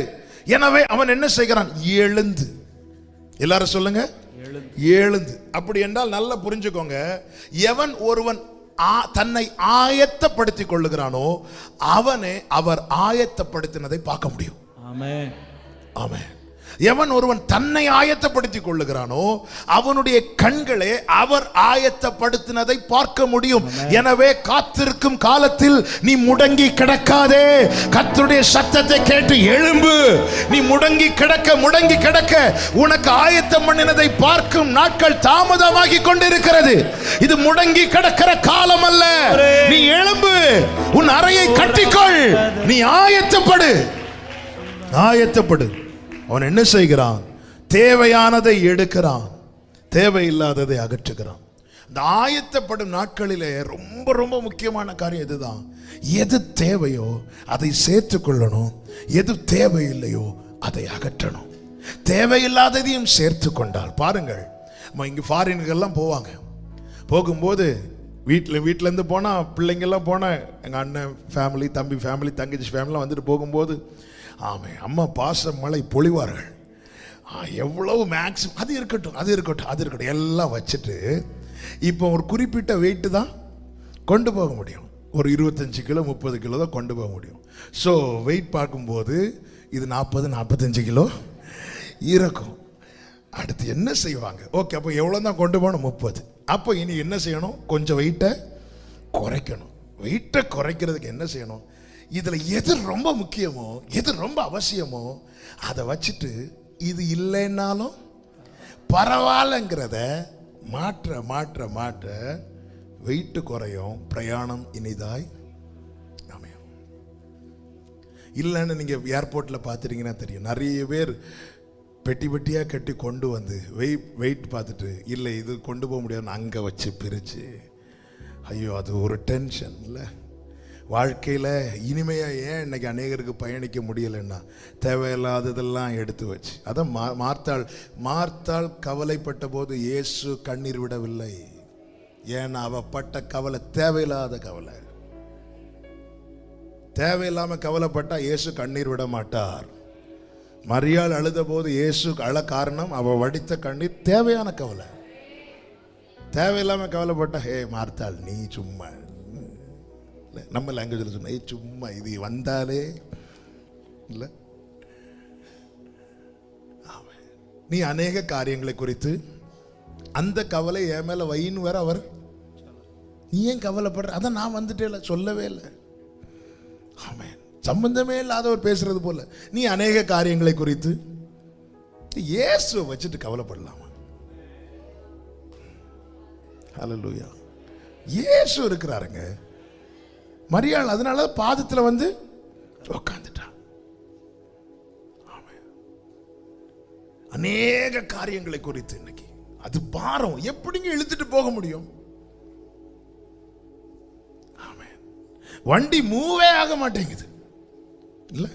எனவே அவன் என்ன செய்கிறான்? எழுந்து. எல்லாரும் சொல்லுங்க, எழுந்து. அப்படி என்றால் நல்லா புரிஞ்சுக்கோங்க, எவன் ஒருவன் தன்னை ஆயத்தப்படுத்திக் கொள்ளுகிறானோ அவனே அவர் ஆயத்தப்படுத்தினதை பார்க்க முடியும். ஆமென், ஆமென். எவன் ஒருவன் தன்னை ஆயத்தப்படுத்திக் கொள்ளுகிறானோ அவனுடைய கண்களே அவர் ஆயத்தப்படுத்தினதை பார்க்க முடியும். எனவே காத்திருக்கும் காலத்தில் நீ முடங்கி கிடக்காதே. கர்த்தருடைய சத்தத்தை கேட்டு எழும்பு. நீ முடங்கி கிடக்க உனக்கு ஆயத்தம் பண்ணினதை பார்க்கும் நாட்கள் தாமதமாகி கொண்டிருக்கிறது. இது முடங்கி கிடக்கிற காலம் அல்ல. நீ எழும்பு, உன் அறையை கட்டிக்கொள், நீ ஆயத்தப்படு. அவன் என்ன செய்கிறான்? தேவையானதை எடுக்கிறான், தேவையில்லாததை அகற்றுகிறான். இந்த ஆயத்தப்படும் நாட்களிலே ரொம்ப ரொம்ப முக்கியமான காரியம் இதுதான். எது தேவையோ அதை சேர்த்துக் கொள்ளணும், எது தேவையில்லையோ அதை அகற்றணும். தேவையில்லாததையும் சேர்த்து கொண்டால் பாருங்கள், இங்கே ஃபாரின்கெல்லாம் போவாங்க. போகும்போது வீட்டிலேருந்து போனால் பிள்ளைங்கள்லாம் போனால் எங்கள் அண்ணன் ஃபேமிலி, தம்பி ஃபேமிலி, தங்கச்சி ஃபேமிலிலாம் வந்துட்டு போகும்போது ஆமாம் அம்மா பாச மழை பொழிவார்கள். எவ்வளவு மேக்ஸிமம் அது இருக்கட்டும் எல்லாம் வச்சுட்டு இப்போ ஒரு குறிப்பிட்ட வெயிட்டு தான் கொண்டு போக முடியும். ஒரு 25 கிலோ 30 கிலோ தான் கொண்டு போக முடியும். ஸோ வெயிட் பார்க்கும்போது இது 40-45 கிலோ இருக்கும். அடுத்து என்ன செய்வாங்க? ஓகே, அப்போ எவ்வளோ தான் கொண்டு போகணும்? 30. அப்போ இனி என்ன செய்யணும்? கொஞ்சம் வெயிட்டை குறைக்கணும். வெயிட்டை குறைக்கிறதுக்கு என்ன செய்யணும்? இதில் எது ரொம்ப முக்கியமோ, எது ரொம்ப அவசியமோ அதை வச்சுட்டு இது இல்லைன்னாலும் பரவாயில்லைங்கிறத மாற்ற வெயிட்டு குறையும், பிரயாணம் இனிதாய் அமையும். இல்லைன்னு நீங்கள் ஏர்போர்ட்டில் பார்த்துட்டீங்கன்னா தெரியும், நிறைய பேர் பெட்டியாக கட்டி கொண்டு வந்து வெயிட் பார்த்துட்டு இல்லை இது கொண்டு போக முடியாதுன்னு அங்கே வச்சு பிரித்து, ஐயோ அது ஒரு டென்ஷன் இல்லை. வாழ்க்கையில் இனிமையாக ஏன் இன்னைக்கு அநேகருக்கு பயணிக்க முடியலைன்னா தேவையில்லாததெல்லாம் எடுத்து வச்சு. அதான் மார்த்தாள் கவலைப்பட்ட போது இயேசு கண்ணீர் விடவில்லை. ஏன்னா அவ பட்ட கவலை தேவையில்லாத கவலை. தேவையில்லாமல் கவலைப்பட்டா இயேசு கண்ணீர் விட மாட்டார். மரியாள் அழுத போது இயேசு அழ காரணம் அவ வடித்த கண்ணீர் தேவையான கவலை. தேவையில்லாமல் கவலைப்பட்டா ஹே மார்த்தாள் நீ சும்மா, நம்ம லாங்குவேஜில் சொன்ன சும்மா இது வந்தாலே இல்லை. நீ அநேக காரியங்களை குறித்து அந்த கவலை என் மேல வைன்னு வேற அவர், நீ ஏன் கவலைப்படுற? அதான் நான் வந்துட்டே சொல்லவே இல்லை. ஆமென். சம்பந்தமே இல்லாதவர் பேசுறது போல நீ அநேக காரியங்களை குறித்து இயேசுவை வச்சுட்டு கவலைப்படலாமா? ஹல்லேலூயா. இயேசு இருக்கிறாருங்க. மரியாள் அதனால பாதத்தில் வந்து உட்கார்ந்துட்டான். அநேக காரியங்களை குறித்து இன்னைக்கு அது பாரம் எப்படிங்க இழுத்துட்டு போக முடியும்? வண்டி மூவே ஆக மாட்டேங்குது இல்ல.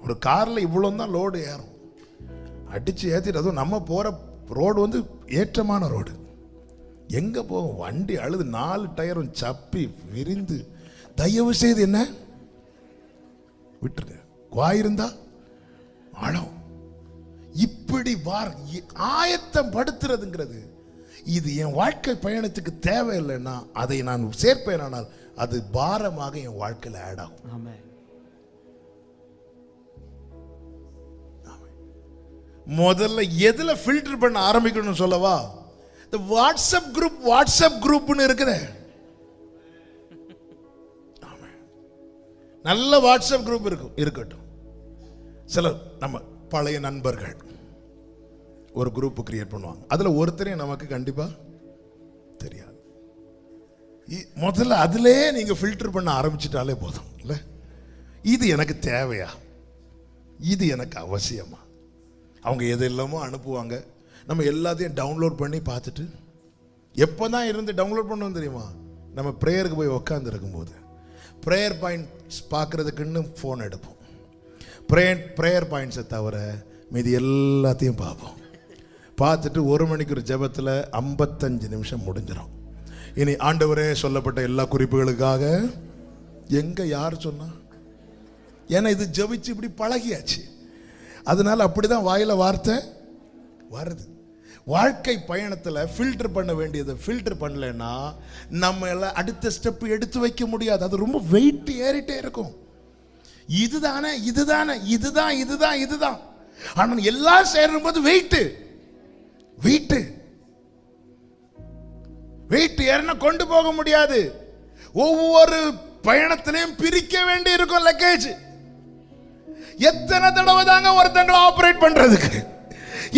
ஒரு கார்ல இவ்வளவு தான் லோடு ஏறும், அடிச்சு ஏத்திட்டு. அதுவும் நம்ம போற ரோடு வந்து ஏற்றமான ரோடு, எங்க போகும் வண்டி அழுது 4 டயரும் சப்பி விரிந்து. தயவு செய்து என்ன விட்டுருங்க, வாயிருந்தா ஆழம். இப்படி ஆயத்தம் படுத்துறதுங்கிறது இது என் வாழ்க்கை பயணத்துக்கு தேவையில்லைன்னா அதை நான் சேர்ப்பேன், ஆனால் அது பாரமாக என் வாழ்க்கையில் ஆட் ஆகும். முதல்ல எதுல ஃபில்டர் பண்ண ஆரம்பிக்கணும்னு சொல்லவா? இந்த வாட்ஸ்அப் குரூப்னு இருக்குது. நல்ல வாட்ஸ்அப் குரூப் இருக்கட்டும். சில நம்ம பழைய நண்பர்கள் ஒரு குரூப் கிரியேட் பண்ணுவாங்க. அதுல ஒருத்தரையும் நமக்கு கண்டிப்பா தெரியாது. முதல்ல அதிலே நீங்க ஃபில்டர் பண்ண ஆரம்பிச்சிட்டாலே போதும் இல்ல. இது எனக்கு தேவையா, இது எனக்கு அவசியமா? அவங்க எதெல்லாமோ அனுப்புவாங்க, நம்ம எல்லாத்தையும் டவுன்லோட் பண்ணி பார்த்துட்டு எப்போதான் இருந்து டவுன்லோட் பண்ணுவோம் தெரியுமா? நம்ம ப்ரேயருக்கு போய் உட்காந்துருக்கும் போது ப்ரேயர் பாயிண்ட்ஸ் பார்க்கறதுக்குன்னு ஃபோன் எடுப்போம். ப்ரேயர் பாயிண்ட்ஸை தவிர மீதி எல்லாத்தையும் பார்ப்போம். பார்த்துட்டு 1 மணிக்கு ஒரு ஜெபத்தில் 55 நிமிஷம் முடிஞ்சிடும். இனி ஆண்டவரே சொல்லப்பட்ட எல்லா குறிப்புகளுக்காக எங்க யார் சொன்னா? ஏன்னா இது ஜெபிச்சு இப்படி பழகியாச்சு. அதனால அப்படிதான் வாயில வார்த்தை வருது. வாழ்க்கை பயணத்தில் ஃபில்டர் பண்ண வேண்டியதை ஃபில்டர் பண்ணலைன்னா நம்ம எல்லாம் அடுத்த ஸ்டெப் எடுத்து வைக்க முடியாது. அது ரொம்ப வெயிட் ஏறிட்டே இருக்கும். இதுதானே இதுதானே இதுதான் இதுதான் இதுதான். ஆனால் எல்லாம் சேரும்போது வெயிட்டு வெயிட்டு வெயிட் ஏறினா கொண்டு போக முடியாது. ஒவ்வொரு பயணத்திலையும் பிரிக்க வேண்டி இருக்கும் லக்கேஜ். எத்தனை தடவை தாங்க ஒருத்தங்களை ஆபரேட் பண்றதுக்கு,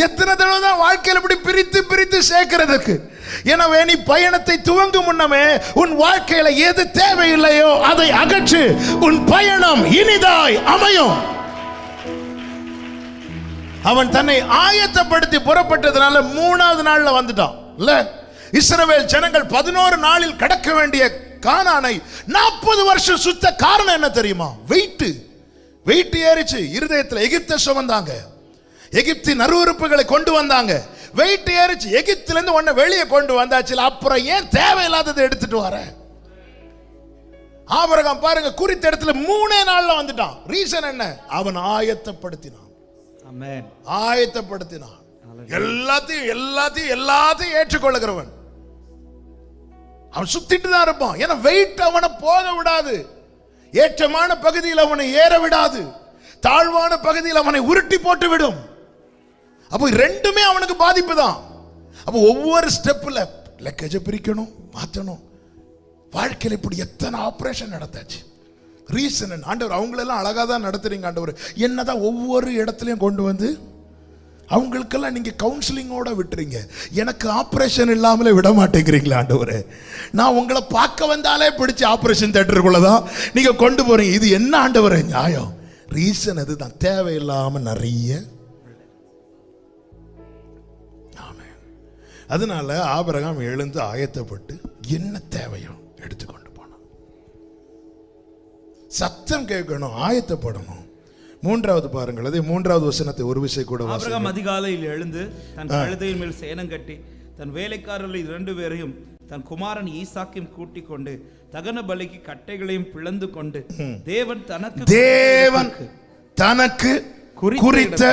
எத்தனை தடவை தான் வாழ்க்கையில் இப்படி பிரித்து பிரித்து சேர்க்கிறதுக்கு. எனவே நீ பயணத்தை துவங்கும் முன்னமே உன் வாழ்க்கையில எது தேவையில்லையோ அதை அகற்று. உன் பயணம் இனிதாய் அமையும். அவன் தன்னை ஆயத்தப்படுத்தி புறப்பட்டதுனால 3வது நாள்ல வந்துட்டான். இல்ல, இஸ்ரவேல் ஜனங்கள் 11 நாளில் கடக்க வேண்டிய கானானை 40 வருஷம் சுத்த காரணம் என்ன தெரியுமா? வெயிட் ஏறிச்சு. இருதயத்தில் எகிப்தை சுமந்தாங்க, எகிப்தின் அருவருப்புகளை கொண்டு வந்தாங்க. வெயிட் ஏறிச்சு. எகிப்தில இருந்து உன்னை வெளியே கொண்டு வந்தாச்சு, அப்புறம் ஏன் தேவையில்லாததை எடுத்துட்டு வர? ஆபிரகாம் பாருங்க, குறித்த இடத்துல 3 நாள்ல வந்துட்டான். ரீசன் என்ன? அவன் ஆயத்தப்படுத்தினான். ஆமென். ஆயத்தப்படுத்தினான். எல்லாத்தையும் எல்லாத்தையும் எல்லாத்தையும் ஏற்றுக்கொள்கிறவன் அவன் சுத்திட்டு தான் இருப்பான். ஏன்னா வெயிட் அவனை போக விடாது. ஏற்றமான பகுதியில் அவனை ஏற விடாது, தாழ்வான பகுதியில் அவனை உருட்டி போட்டு விடும். அப்போ ரெண்டுமே அவனுக்கு பாதிப்பு தான். அப்போ ஒவ்வொரு ஸ்டெப்ல லக்கேஜை பிரிக்கணும், மாற்றணும். வாழ்க்கையில் இப்படி எத்தனை ஆபரேஷன் நடந்தாச்சு. ரீசன் ஆண்டவர் அவங்களெல்லாம் அழகாக தான் நடத்துறீங்க ஆண்டவர். என்னதான் ஒவ்வொரு இடத்துலையும் கொண்டு வந்து அவங்களுக்கெல்லாம் நீங்க கவுன்சிலிங்கோட விட்டுறீங்க, எனக்கு ஆபரேஷன் இல்லாமலே விட மாட்டேங்கிறீங்களா ஆண்டவரே? நான் உங்களை பார்க்க வந்தாலே பிடிச்சி ஆபரேஷன் தியேட்டருக்குள்ளதான் நீங்க கொண்டு போறீங்க. இது என்ன ஆண்டவரே நியாயம்? ரீசன் அதுதான், தேவையில்லாம நிறைய. அதனால ஆபிரகாம் எழுந்து ஆயத்தப்பட்டு என்ன தேவையோ எடுத்துக்கொண்டு போனான். சத்தம் கேட்கணும், ஆயத்தப்படணும். 3வது பாருங்கள், அதே 3வது வசனத்தை ஒரு விஷயம் கூட. ஆபிரகாம் அதிகாலையில் எழுந்து தன் கழுதையின் மேல் சேணம் கட்டி தன் வேலைக்காரர்கள் 2 பேரையும் தன் குமாரன் ஈசாக்கையும் கூட்டிக் கொண்டு தகன பலிக்கு கட்டைகளையும் பிளந்து கொண்டு தேவன் தனக்கு குறித்த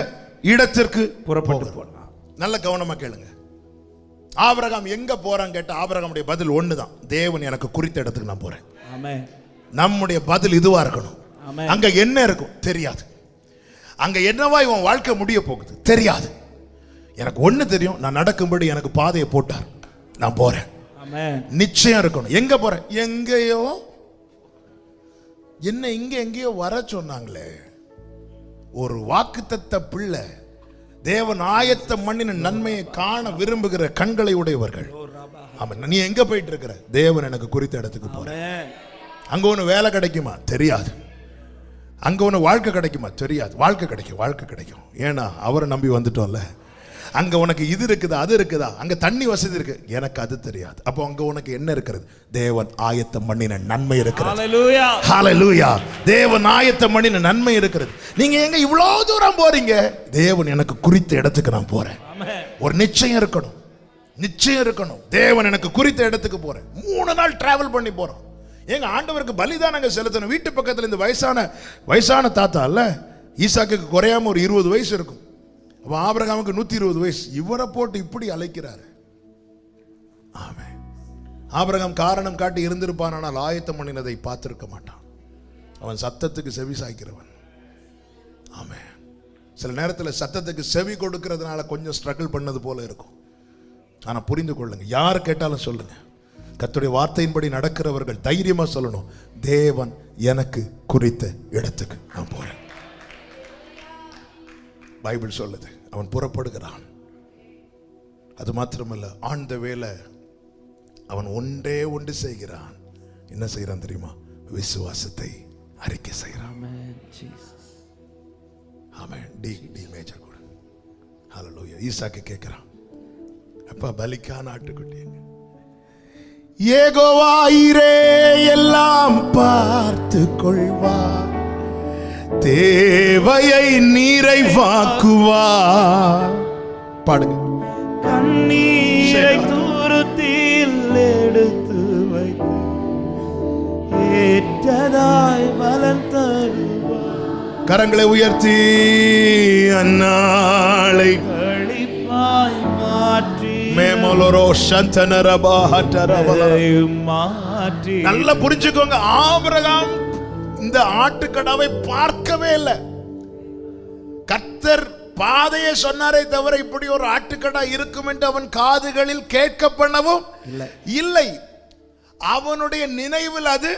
இடத்திற்கு புறப்பட்டு போனான். நல்ல கவனமா கேளுங்க. ஆபிரகாம் எங்க போறான் கேட்ட ஆபிரகாமுடைய பதில் ஒண்ணுதான், தேவன் எனக்கு குறித்த இடத்துக்கு நான் போறேன். ஆமென். நம்முடைய பதில் இதுவா இருக்கணும். அங்க என்ன இருக்கும் தெரியாது, அங்க என்னவா இவன் வாழ்க்கை முடிய போகுது தெரியாது. எனக்கு ஒண்ணு தெரியும், நான் நடக்கும்படி எனக்கு பாதையை போட்டார், நான் போறேன். நிச்சயம் இருக்கணும். எங்க போறேன்? எங்கேயோ என்ன இங்க எங்கேயோ வர சொன்னாங்களே. ஒரு வாக்குத்தத்த பிள்ளை, தேவன் ஆயத்தம் பண்ணின நன்மையை காண விரும்புகிற கண்களை உடையவர்கள். ஆமா, நீ எங்க போயிட்டு இருக்கிற? தேவன் எனக்கு குறித்த இடத்துக்கு போறேன். அங்க ஒண்ணு வேலை கிடைக்குமா தெரியாது, அங்க ஒண்ணு வாழ்க்கை கிடைக்குமா தெரியாது. வாழ்க்கை கிடைக்கும். ஏன்னா அவரை நம்பி வந்துட்டோம்ல. அங்க உனக்கு இது இருக்குதா அது இருக்குதா, அங்க தண்ணி வசதி இருக்கு, எனக்கு அது தெரியாது. அப்போ அங்க உனக்கு என்ன இருக்கிறது? தேவன் ஆயத்தம் பண்ணின நன்மை இருக்கிறது. ஹல்லேலூயா, ஹல்லேலூயா. தேவன் ஆயத்தம் பண்ணின நன்மை இருக்கிறது. நீங்க எங்க இவ்வளவு தூரம் போறீங்க? தேவன் எனக்கு குறித்த இடத்துக்கு நான் போறேன். ஒரு நிச்சயம் இருக்கணும். தேவன் எனக்கு குறித்த இடத்துக்கு போறேன். 3 நாள் டிராவல் பண்ணி போறோம். எங்க ஆண்டவருக்கு பலிதானங்க செலுத்தணும். வீட்டு பக்கத்தில் இந்த வயசான தாத்தா இல்ல, ஈசாக்கு குறையாம ஒரு 20 வயசு இருக்கும். அப்ப ஆபிரகாமுக்கு 120 வயசு. இவரை போட்டு இப்படி அழைக்கிறாரு. ஆமென். ஆபிரகாம் காரணம் காட்டி இருந்திருப்பான், ஆனால் ஆயத்தம் பண்ணினதை பார்த்திருக்க மாட்டான். அவன் சத்தத்துக்கு செவி சாய்க்கிறவன். ஆமென். சில நேரத்தில் சத்தத்துக்கு செவி கொடுக்கிறதுனால கொஞ்சம் ஸ்ட்ரகிள் பண்ணது போல இருக்கும். ஆனா புரிந்து கொள்ளுங்க, யார் கேட்டாலும் சொல்லுங்க, கர்த்தருடைய வார்த்தையின்படி நடக்கிறவர்கள் தைரியமா சொல்லணும், தேவன் எனக்கு குறித்த இடத்துக்கு நான் போறேன். பைபிள் சொல்லுது, அவன் புறப்படுகிறான். அது மாத்திரமல்ல, ஆன் த வேல அவன் ஒன்று செய்கிறான். என்ன செய்யறான் தெரியுமா? விசுவாசத்தை அறிக்கை செய்கிறான். ஆமென். டி மேஜர் கூட. ஹல்லேலூயா. ஈசாக்கு கேட்கிறான், அப்பா பலிக்கான ஆட்டுக்குட்டிங்க, யெகோவாயிரே எல்லாம் பார்த்து கொள்வார், தேவையை நிறைவாக்குவார். பாடுங்க. கண்ணீரை தூரத்தில் எடுத்து வைத்து ஏற்றதாய் பலன் தருவார். கரங்களை உயர்த்தி அந்நாளை கழிப்பாய் மாற்றி மேமலோரோ சந்தனரபாஹட்டரவலையும் மாற்றி. நல்லா புரிஞ்சுக்கோங்க, ஆபிரகாம் இந்த ஆட்டுக்கடாவை பார்க்கவே இல்லை. கர்த்தர் பாதையை சொன்னாரே தவிர இப்படி ஒரு ஆட்டுக்கடா இருக்கும் என்று அவன் காதுகளில் கேட்க பண்ணவும் இல்லை. அவனுடைய நினைவில் அது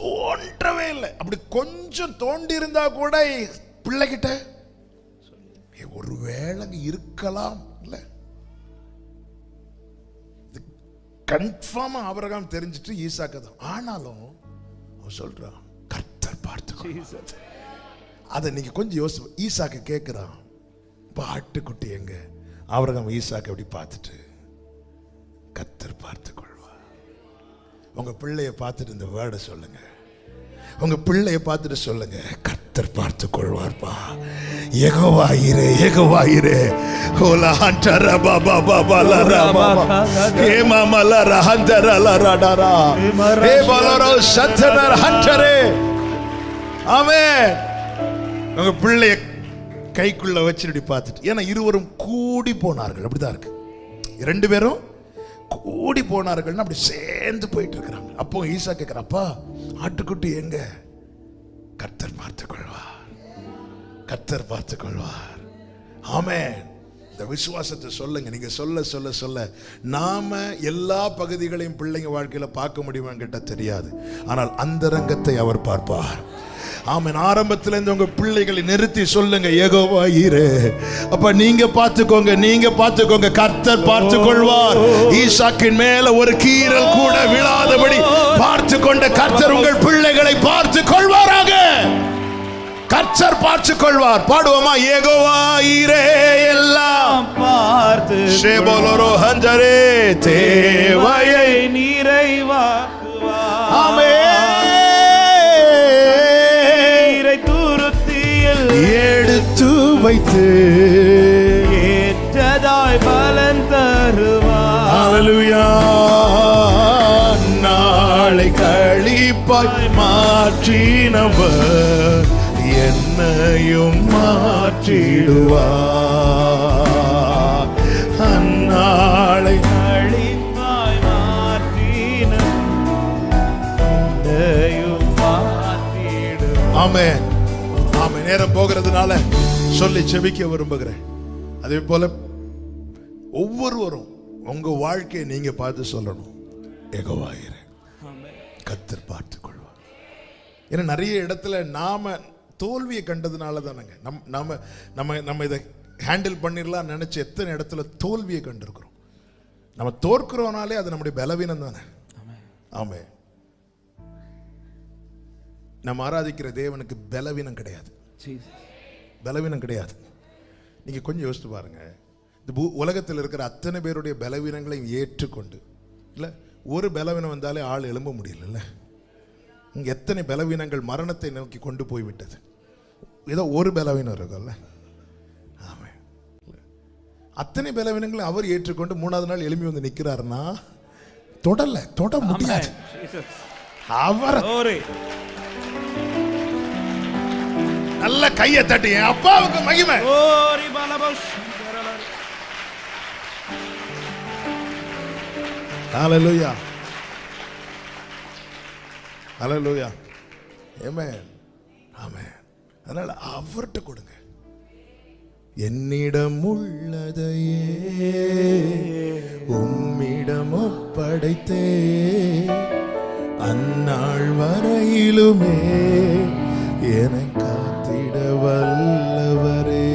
தோன்றவே இல்லை. அப்படி கொஞ்சம் தோண்டி இருந்தா கூட பிள்ளைகிட்ட ஒருவேளை இருக்கலாம் இல்ல, கன்ஃபார்மா ஆபிரகாம் தெரிஞ்சிட்டு ஈசாக்கு தான். ஆனாலும் அவன் சொல்றான் கர்த்தர் பார்த்து. அதை நீங்க கொஞ்சம் யோசி. ஈசாக்கு கேட்கிறான், ஆட்டுக்குட்டி எங்க? ஆபிரகாம் ஈசாக்கு அப்படி பார்த்துட்டு கர்த்தர் பார்த்து கொள்வார். உங்க பிள்ளைய பார்த்துட்டு இந்த வேர்டை சொல்லுங்க. உங்க பிள்ளைய பார்த்துட்டு சொல்லுங்க, கர்த்தர் பார்த்து கொள்வார்ப்பா. யெகோவா ஈரே, யெகோவா ஈரே. ஓலா ஹண்டர பாபா பாபா லரமா ஏமா மலர ஹண்டர லரடரா ஏ பலரோ சத்தனர் ஹண்டரே. ஆமென். உங்க பிள்ளைய கைக்குள்ள வச்சுட்டு பார்த்துட்டு, ஏன்னா இருவரும் கூடி போனார்கள். அப்படிதான் இருக்கு, ரெண்டு பேரும் கூடி போனார்கள், அப்படி சேர்ந்து போயிட்டு இருக்கிறாங்க. அப்போ ஈசா கேட்கிறப்பா, ஆட்டுக்குட்டி எங்க? கர்த்தர் பார்த்துக் கொள்வார், கர்த்தர் பார்த்துக் கொள்வார். ஆமென். இந்த விசுவாசத்தை சொல்லுங்க. நீங்க சொல்ல சொல்ல சொல்ல நாம எல்லா பகுதிகளையும் பிள்ளைங்க வாழ்க்கையில பார்க்க முடியுமான்னு கேட்டா தெரியாது, ஆனால் அந்தரங்கத்தை அவர் பார்ப்பார். ஆமென். ஆரம்பத்துல இருந்து உங்க பிள்ளைகளை நிறுத்தி சொல்லுங்க, யெகோவா ஈரே. அப்ப நீங்க பார்த்துக்கோங்க, நீங்க பார்த்துக்கோங்க, கர்த்தர் பார்த்துக் கொள்வார். ஈசாக்கின் மேல ஒரு கீறல் கூட விழாதபடி பார்த்து கொண்ட கர்த்தர் உங்கள் பிள்ளைகளை பார்த்து கொள்வாராக. கர்த்தர் பார்த்து கொள்வார். பாடுவோமா? யெகோவா ஈரே எல்லாம் பார்த்து ஷேபோலோரோ ஹந்தரே தேவையை நிறைவாக்குவார். ஆமென். எடுத்து வைத்து ஏற்றதாய் பலன் தருவார். ஹல்லேலூயா. நாளை கழிப்பாய் மாற்றினவர் என்னையும் மாற்றிடுவார். அந்நாளை கழிப்பாய் மாற்றினவர் மாற்றிடுவார். ஆமென். ஆமென். நேரம் போகிறதுனால சொல்லி செபிக்க விரும்புகிறேன். அதே போல ஒவ்வொருவரும் உங்க வாழ்க்கையை நீங்க பார்த்து சொல்லணும், யெகோவா ஈரே, கர்த்தர் பார்த்துக் கொள்வார். ஏன்னா நிறைய இடத்துல நாம தோல்வியை கண்டதுனால தானங்க நம்ம நம்ம நம்ம இதை ஹேண்டில் பண்ணிடலாம் நினைச்சு எத்தனை இடத்துல தோல்வியை கண்டிருக்கிறோம். நம்ம தோற்கிறோனாலே அது நம்முடைய பலவீனம் தானே. ஆமென். நம்ம ஆராதிக்கிற தேவனுக்கு பலவீனம் கிடையாது, பலவீனம் கிடையாது. நீங்க கொஞ்சம் யோசித்து பாருங்க, இந்த உலகத்தில் இருக்கிற அத்தனை பேருடைய பலவீனங்களையும் ஏற்றுக்கொண்டு, இல்ல ஒரு பலவீனம் வந்தாலே ஆள் எழும்ப முடியல. இங்க எத்தனை பலவீனங்கள் மரணத்தை நோக்கி கொண்டு போய்விட்டது. ஏதோ ஒரு பலவீனம் இருக்குல்ல. ஆமாம். அத்தனை பலவீனங்களை அவர் ஏற்றுக்கொண்டு மூணாவது நாள் எழும்பி வந்து நிற்கிறாருன்னா தொட முடியாது. அவர் நல்ல கையை தட்டி என் அப்பாவுக்கு மகிமை. ஹல்லேலூயா, ஹல்லேலூயா, ஆமென், ஆமென். அதனால அவர்கிட்ட கொடுங்க. என்னிடம் உள்ளதையே உம்மிடம் ஒப்படைத்தே, அந்நாள் வரையிலுமே என்னை காத்திட வல்லவரே.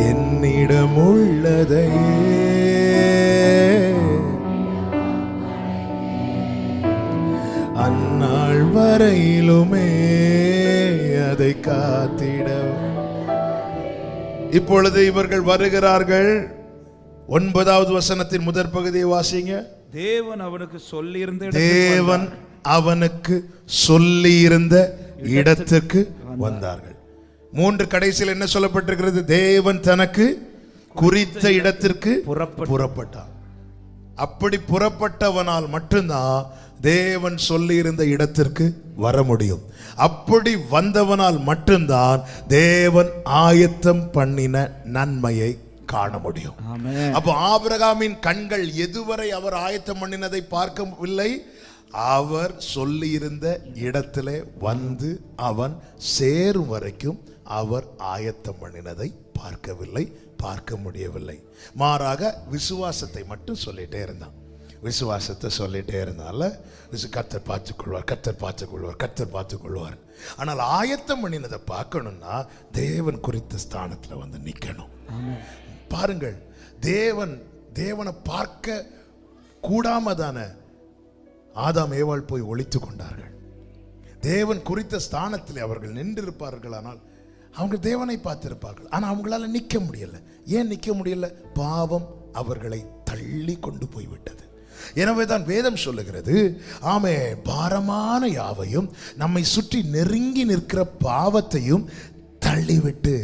என்னிடம் உள்ளதையே அந்நாள் வரையிலுமே அதை காத்திட. இப்பொழுது இவர்கள் வருகிறார்கள். 9வது வசனத்தின் முதற் பகுதியை வாசிங்க. தேவன் அவனுக்கு சொல்லியிருந்த தேவன் அவனுக்கு சொல்லியிருந்த இடத்துக்கு வந்தார்கள். 3 கடைசியில் என்ன சொல்லப்பட்டிருக்கிறது? தேவன் தனக்கு குறித்த இடத்திற்கு புறப்பட்டான். அப்படி புறப்பட்டவனால் மட்டும்தான் தேவன் சொல்லி இருந்த இடத்திற்கு வர முடியும். அப்படி வந்தவனால் மட்டும்தான் தேவன் ஆயத்தம் பண்ணின நன்மையை காண முடியும். அப்போ ஆபிரகாமின் கண்கள் எதுவரை அவர் ஆயத்தம் பண்ணினதை பார்க்கவில்லை, அவர் சொல்லி இருந்த இடத்திலே வந்து அவன் சேரும் வரைக்கும் அவர் ஆயத்தம் பண்ணினதை பார்க்கவில்லை, பார்க்க முடியவில்லை. மாறாக விசுவாசத்தை மட்டும் சொல்லிட்டே இருந்தான். விசுவாசத்தை சொல்லிட்டே இருந்தால கர்த்தர் பார்த்துக்கொள்வார், கர்த்தர் பார்த்துக்கொள்வார், கர்த்தர் பார்த்துக்கொள்வார். ஆனால் ஆயத்தம் பண்ணினதை பார்க்கணும்னா தேவன் குறித்த ஸ்தானத்தில் வந்து நிற்கணும். பாருங்கள், தேவனை பார்க்க கூடாம தானே ஆதாம் ஏவாள் போய் ஒளித்து கொண்டார்கள். தேவன் குறித்த ஸ்தானத்தில் அவர்கள் நின்றிருப்பார்கள், ஆனால் அவங்க தேவனை பார்த்திருப்பார்கள். ஆனால் அவங்களால நிற்க முடியல. ஏன் நிற்க முடியல? பாவம் அவர்களை தள்ளி கொண்டு போய்விட்டது. எனவே தான் வேதம் சொல்லுகிறது, ஆமே, பாரமான யாவையும் நம்மை சுற்றி நெருங்கி நிற்கிற பாவத்தையும் தள்ளிவிட்டு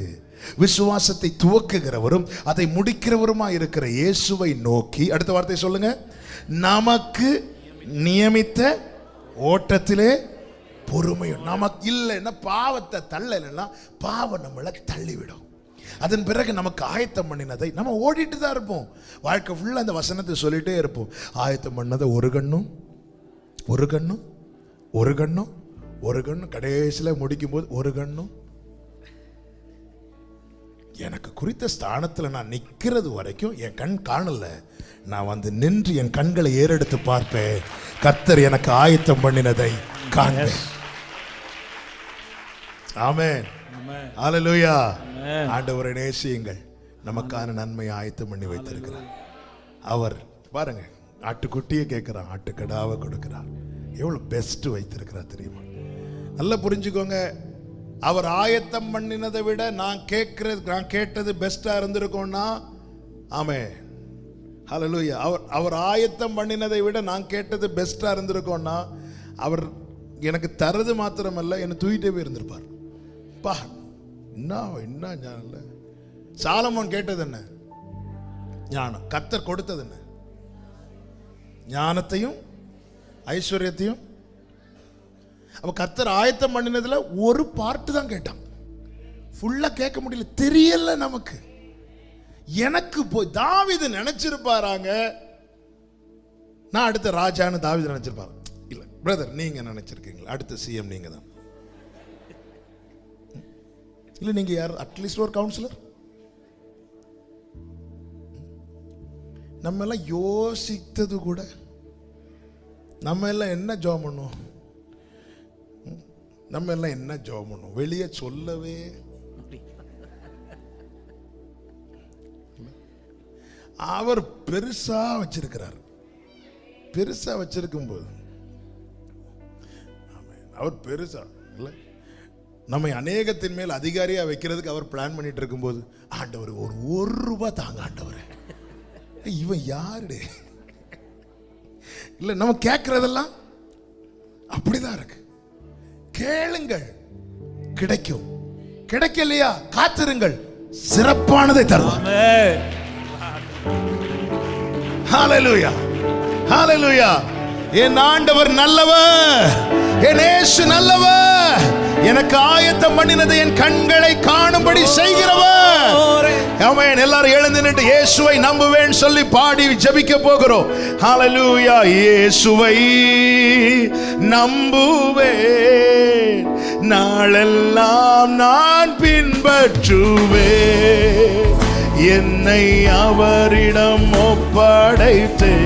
விசுவாசத்தை துவக்குகிறவரும் அதை முடிக்கிறவருமா இருக்கிற இயேசுவை நோக்கி, அடுத்த வார்த்தை சொல்லுங்க, நமக்கு நியமித்த ஓட்டத்திலே பொறுமையும். நமக்கு இல்லைன்னா பாவத்தை தள்ளலைன்னா பாவம் நம்மளை தள்ளிவிடும். அதன் பிறகு நமக்கு ஆயத்தம் பண்ணினதை நம்ம ஓடிட்டு தான் இருப்போம். வாழ்க்கை ஃபுல்லாக அந்த வசனத்தை சொல்லிட்டே இருப்போம். ஆயத்தம் பண்ணதை ஒரு கண்ணும் ஒரு கண்ணும் ஒரு கண்ணும் ஒரு கண்ணும் கடைசியில் முடிக்கும் போது ஒரு கண்ணும். எனக்கு குறித்த ஸ்தானத்தில் நான் நிற்கிறது வரைக்கும் என் கண் காணல. நான் வந்து நின்று என் கண்களை ஏறெடுத்து பார்ப்பேன். கர்த்தர் எனக்கு ஆயத்தம் பண்ணினதை காண்பேன். ஆமென், ஹல்லேலூயா. ஆண்டவரை நேசியுங்கள். நமக்கான நன்மையை ஆயத்தம் பண்ணி வைத்திருக்கிறார். அவர் பாருங்க, ஆட்டுக்குட்டியை கேட்கிறான், ஆட்டுக்கடாவை கொடுக்கிறார். எவ்வளவு பெஸ்ட் வைத்திருக்கிறார் தெரியுமா? நல்லா புரிஞ்சுக்கோங்க. அவர் ஆயத்தம் பண்ணினதை விட நான் கேட்டது பெஸ்டா இருந்திருக்கோம்னா, ஆமென், ஹல்லேலூயா. அவர் ஆயத்தம் பண்ணினதை விட நான் கேட்டது பெஸ்டா இருந்திருக்கோம்னா, அவர் எனக்கு தரது மாத்திரமல்ல, என்னை தூக்கிட்டே போய் இருந்திருப்பார். பா, என்ன ஞானம் இல்லை. சாலமோன் கேட்டது என்ன? ஞானம். கர்த்தர் கொடுத்தது என்ன? ஞானத்தையும் ஐஸ்வர்யத்தையும். அப்ப கர்த்தர் ஆயத்தம் பண்ணினதுல ஒரு பார்ட்டு தான் கேட்டான். ஃபுல்லா கேட்க முடியல, தெரியல நமக்கு. எனக்கு போய் தாவீது நினைச்சிருப்பாராங்க, நான் அடுத்த ராஜான்னு தாவீது நினைச்சிருப்பாரு. இல்ல பிரதர், நீங்க நினைச்சிருக்கீங்களா அடுத்த சிஎம் நீங்க தான்? இல்ல நீங்க யார்? அட்லீஸ்ட் ஒரு கவுன்சிலர். நம்ம எல்லாம் யோசித்தது கூட, நம்ம எல்லாம் என்ன ஜெபம் பண்ணுவோம்? நம்ம எல்லாம் என்ன ஜெபம் பண்ணுவோம்? வெளியே சொல்லவே. அவர் பெருசா வச்சிருக்கிறார். பெருசா வச்சிருக்கும் போது அவர் பெருசா இல்லை, நம்மை அநேகத்தின் மேல் அதிகாரியா வைக்கிறதுக்கு அவர் பிளான் பண்ணிட்டு இருக்கும் போது, ஆண்டவர் ஒரு ரூபாய் தாங்க ஆண்டவர், இவன் யாரு? இல்ல நம்ம கேட்கறதெல்லாம் அப்படிதான் இருக்கு. கேளுங்கள், கிடைக்கும். கிடைக்கலையா காத்திருங்கள், சிறப்பானதை தருவார். ஹல்லேலூயா, ஹல்லேலூயா. என் ஆண்டவர் நல்லவர், என் இயேசு நல்லவர். எனக்கு ஆயத்தம் பண்ணினதை என் கண்களை காணும்படி செய்கிறவர். ஆமென். எல்லாரும் எழுந்து நின்று இயேசுவை நம்புவேன் சொல்லி பாடி ஜெபிக்க போகிறோம். ஹல்லேலூயா. இயேசுவை நம்புவேன், நாளெல்லாம் நான் பின்பற்றுவேன். என்னை அவரிடம் ஒப்படைத்தேன்,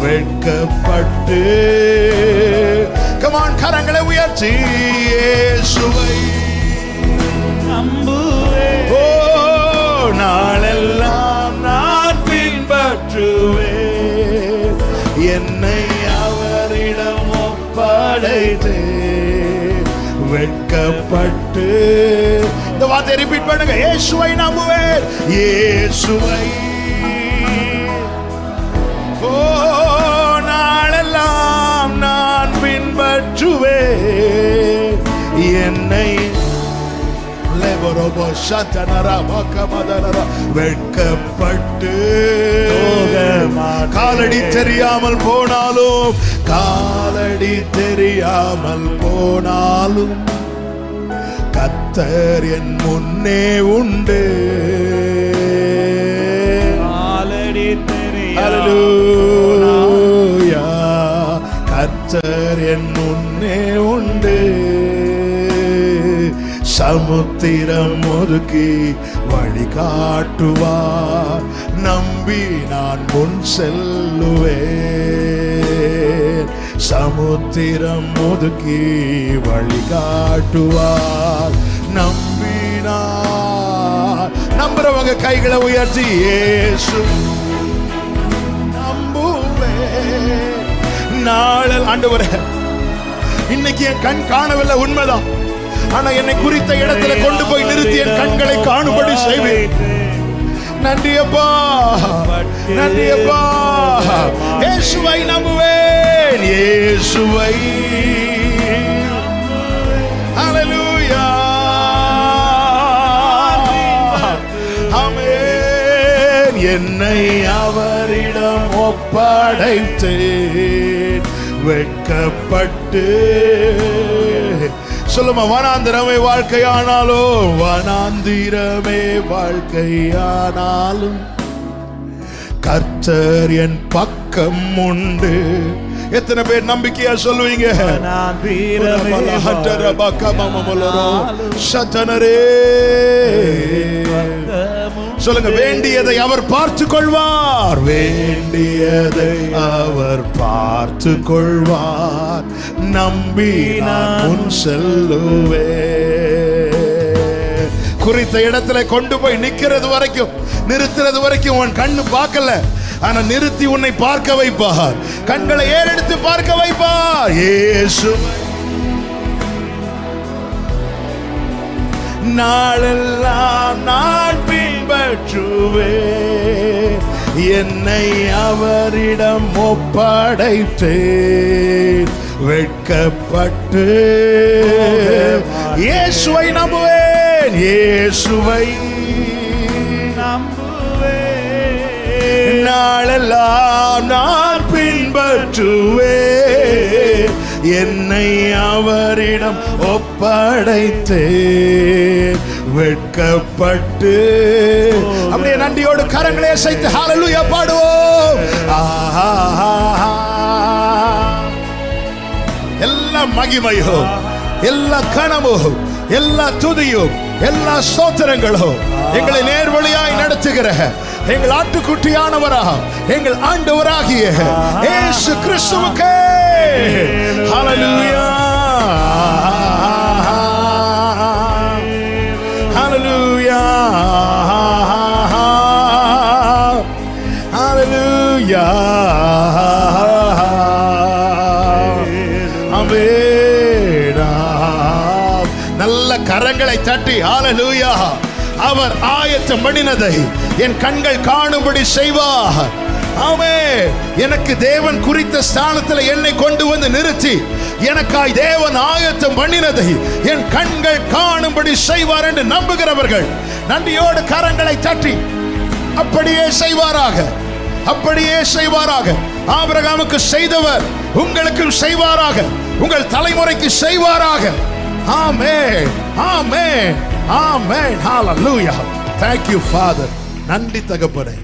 வெட்கப்பட்டு. கமான், கரங்களை உயர்த்தி இயேசுவை நம்புவேன். ஓ, நாளெல்லாம் நான் பின்பற்றுவேன். என்னை அவரிடம் ஒப்படைத்தேன், வெட்கப்பட்டு. இந்த வார்த்தையை ரிப்பீட் பண்ணுங்க. இயேசுவை நம்புவேன், இயேசுவை. ஓ, நாளெல்லாம் நான் பின்பற்றுவேன். என்னை வெட்கப்பட்டு காலடி தெரியாமல் போனாலும், காலடி தெரியாமல் போனாலும் கர்த்தர் என் முன்னே உண்டு. காலடி அல்லேலூயா, கர்த்தர் என் முன்னே உண்டு. சமுத்திரம் ஒதுக்கி வழி காட்டுவார், நம்பி நான் முன் செல்லுவேன். சமுத்திரம் ஒதுக்கி வழி காட்டுவார், நம்பினார். நம்புறவங்க கைகளை உயர்த்தி இயேசு நம்புவேன். நாளில் ஆண்டவரே, இன்னைக்கு என் கண் காணவில்லை, உண்மைதான். ஆனா என்னை குறித்த இடத்துல கொண்டு போய் நிறுத்தி என் கண்களை காணும்படி செய்வேன். நன்றி அப்பா, நன்றி அப்பா. இயேசுவை நம்புவேன், இயேசுவை. ஹல்லேலூயா, ஆமென். என்னை அவரிடம் ஒப்படைத்தேன், வெட்கப்பட்டு. சொல்லுமா, வனாந்திரமே வாழ்க்கையானாலும், வனாந்திரமே வாழ்க்கையானாலும் கர்த்தர் என் பக்கம் உண்டு. எத்தனை பேர் நம்பிக்கையா சொல்லுவீங்க? சொல்லுங்க, வேண்டியதை அவர் பார்த்து கொள்வார், வேண்டியதை அவர் பார்த்து கொள்வார், நம்பி நான் முன் செல்லுவேன். குறித்த இடத்துல கொண்டு போய் நிக்கிறது வரைக்கும், நிறுத்துறது வரைக்கும் உன் கண்ணு பார்க்கல, ஆனா நிறுத்தி உன்னை பார்க்க வைப்பார், கண்களை ஏறெடுத்து பார்க்க வைப்பார். இயேசு நாளெல்லாம் நான் பின்பற்றுவேன், என்னை அவரிடம் ஒப்படைத்தேன், வெட்கப்பட்டு. இயேசுவை நம்புவேன், இயேசுவை நம்புவேன், நாளெல்லாம் நான் பின்பற்றுவேன், என்னை அவரிடம் ஒப்படைத்தேன், வெட்கப்பட்டு. அப்படியே நன்றியோடு கரங்களை அசைத்து ஹல்லேலூயா பாடுவோம். எல்லா மகிமையும், எல்லா கனமும், எல்லா துதியும், எல்லா ஸ்தோத்திரங்களும் எங்களை நேர்வழியாய் நடத்துகிற எங்கள் ஆட்டுக்குட்டியானவரா, எங்கள் ஆண்டவராகிய இயேசு கிறிஸ்துவுக்கே ஹல்லேலூயா, ஹல்லேலூயா, ஹல்லேலூயா, ஆமென். நல்ல கரங்களை தட்டி ஹல்லேலூயா. அவர் ஆயத்தம் பண்ணினதை என் கண்கள் காணும்படி செய்வார். ஆமென். எனக்கு தேவன் குறித்த ஸ்தானத்தில் என்னை கொண்டு வந்து நிறுத்தி எனக்காய் தேவன் ஆயத்தம் பண்ணினதை என் கண்கள் காணும்படி செய்வார் என்று நம்புகிறவர்கள் நன்றியோடு கரங்களை தட்டி அப்படியே செய்வாராக, அப்படியே செய்வாராக. ஆபிரகாமுக்கு செய்தவர் உங்களுக்கும் செய்வாராக, உங்கள் தலைமுறைக்கு செய்வாராக. ஆமென், ஆமென், ஆமென். ஹல்லேலூயா. Thank you Father. நன்றி தகப்பனே.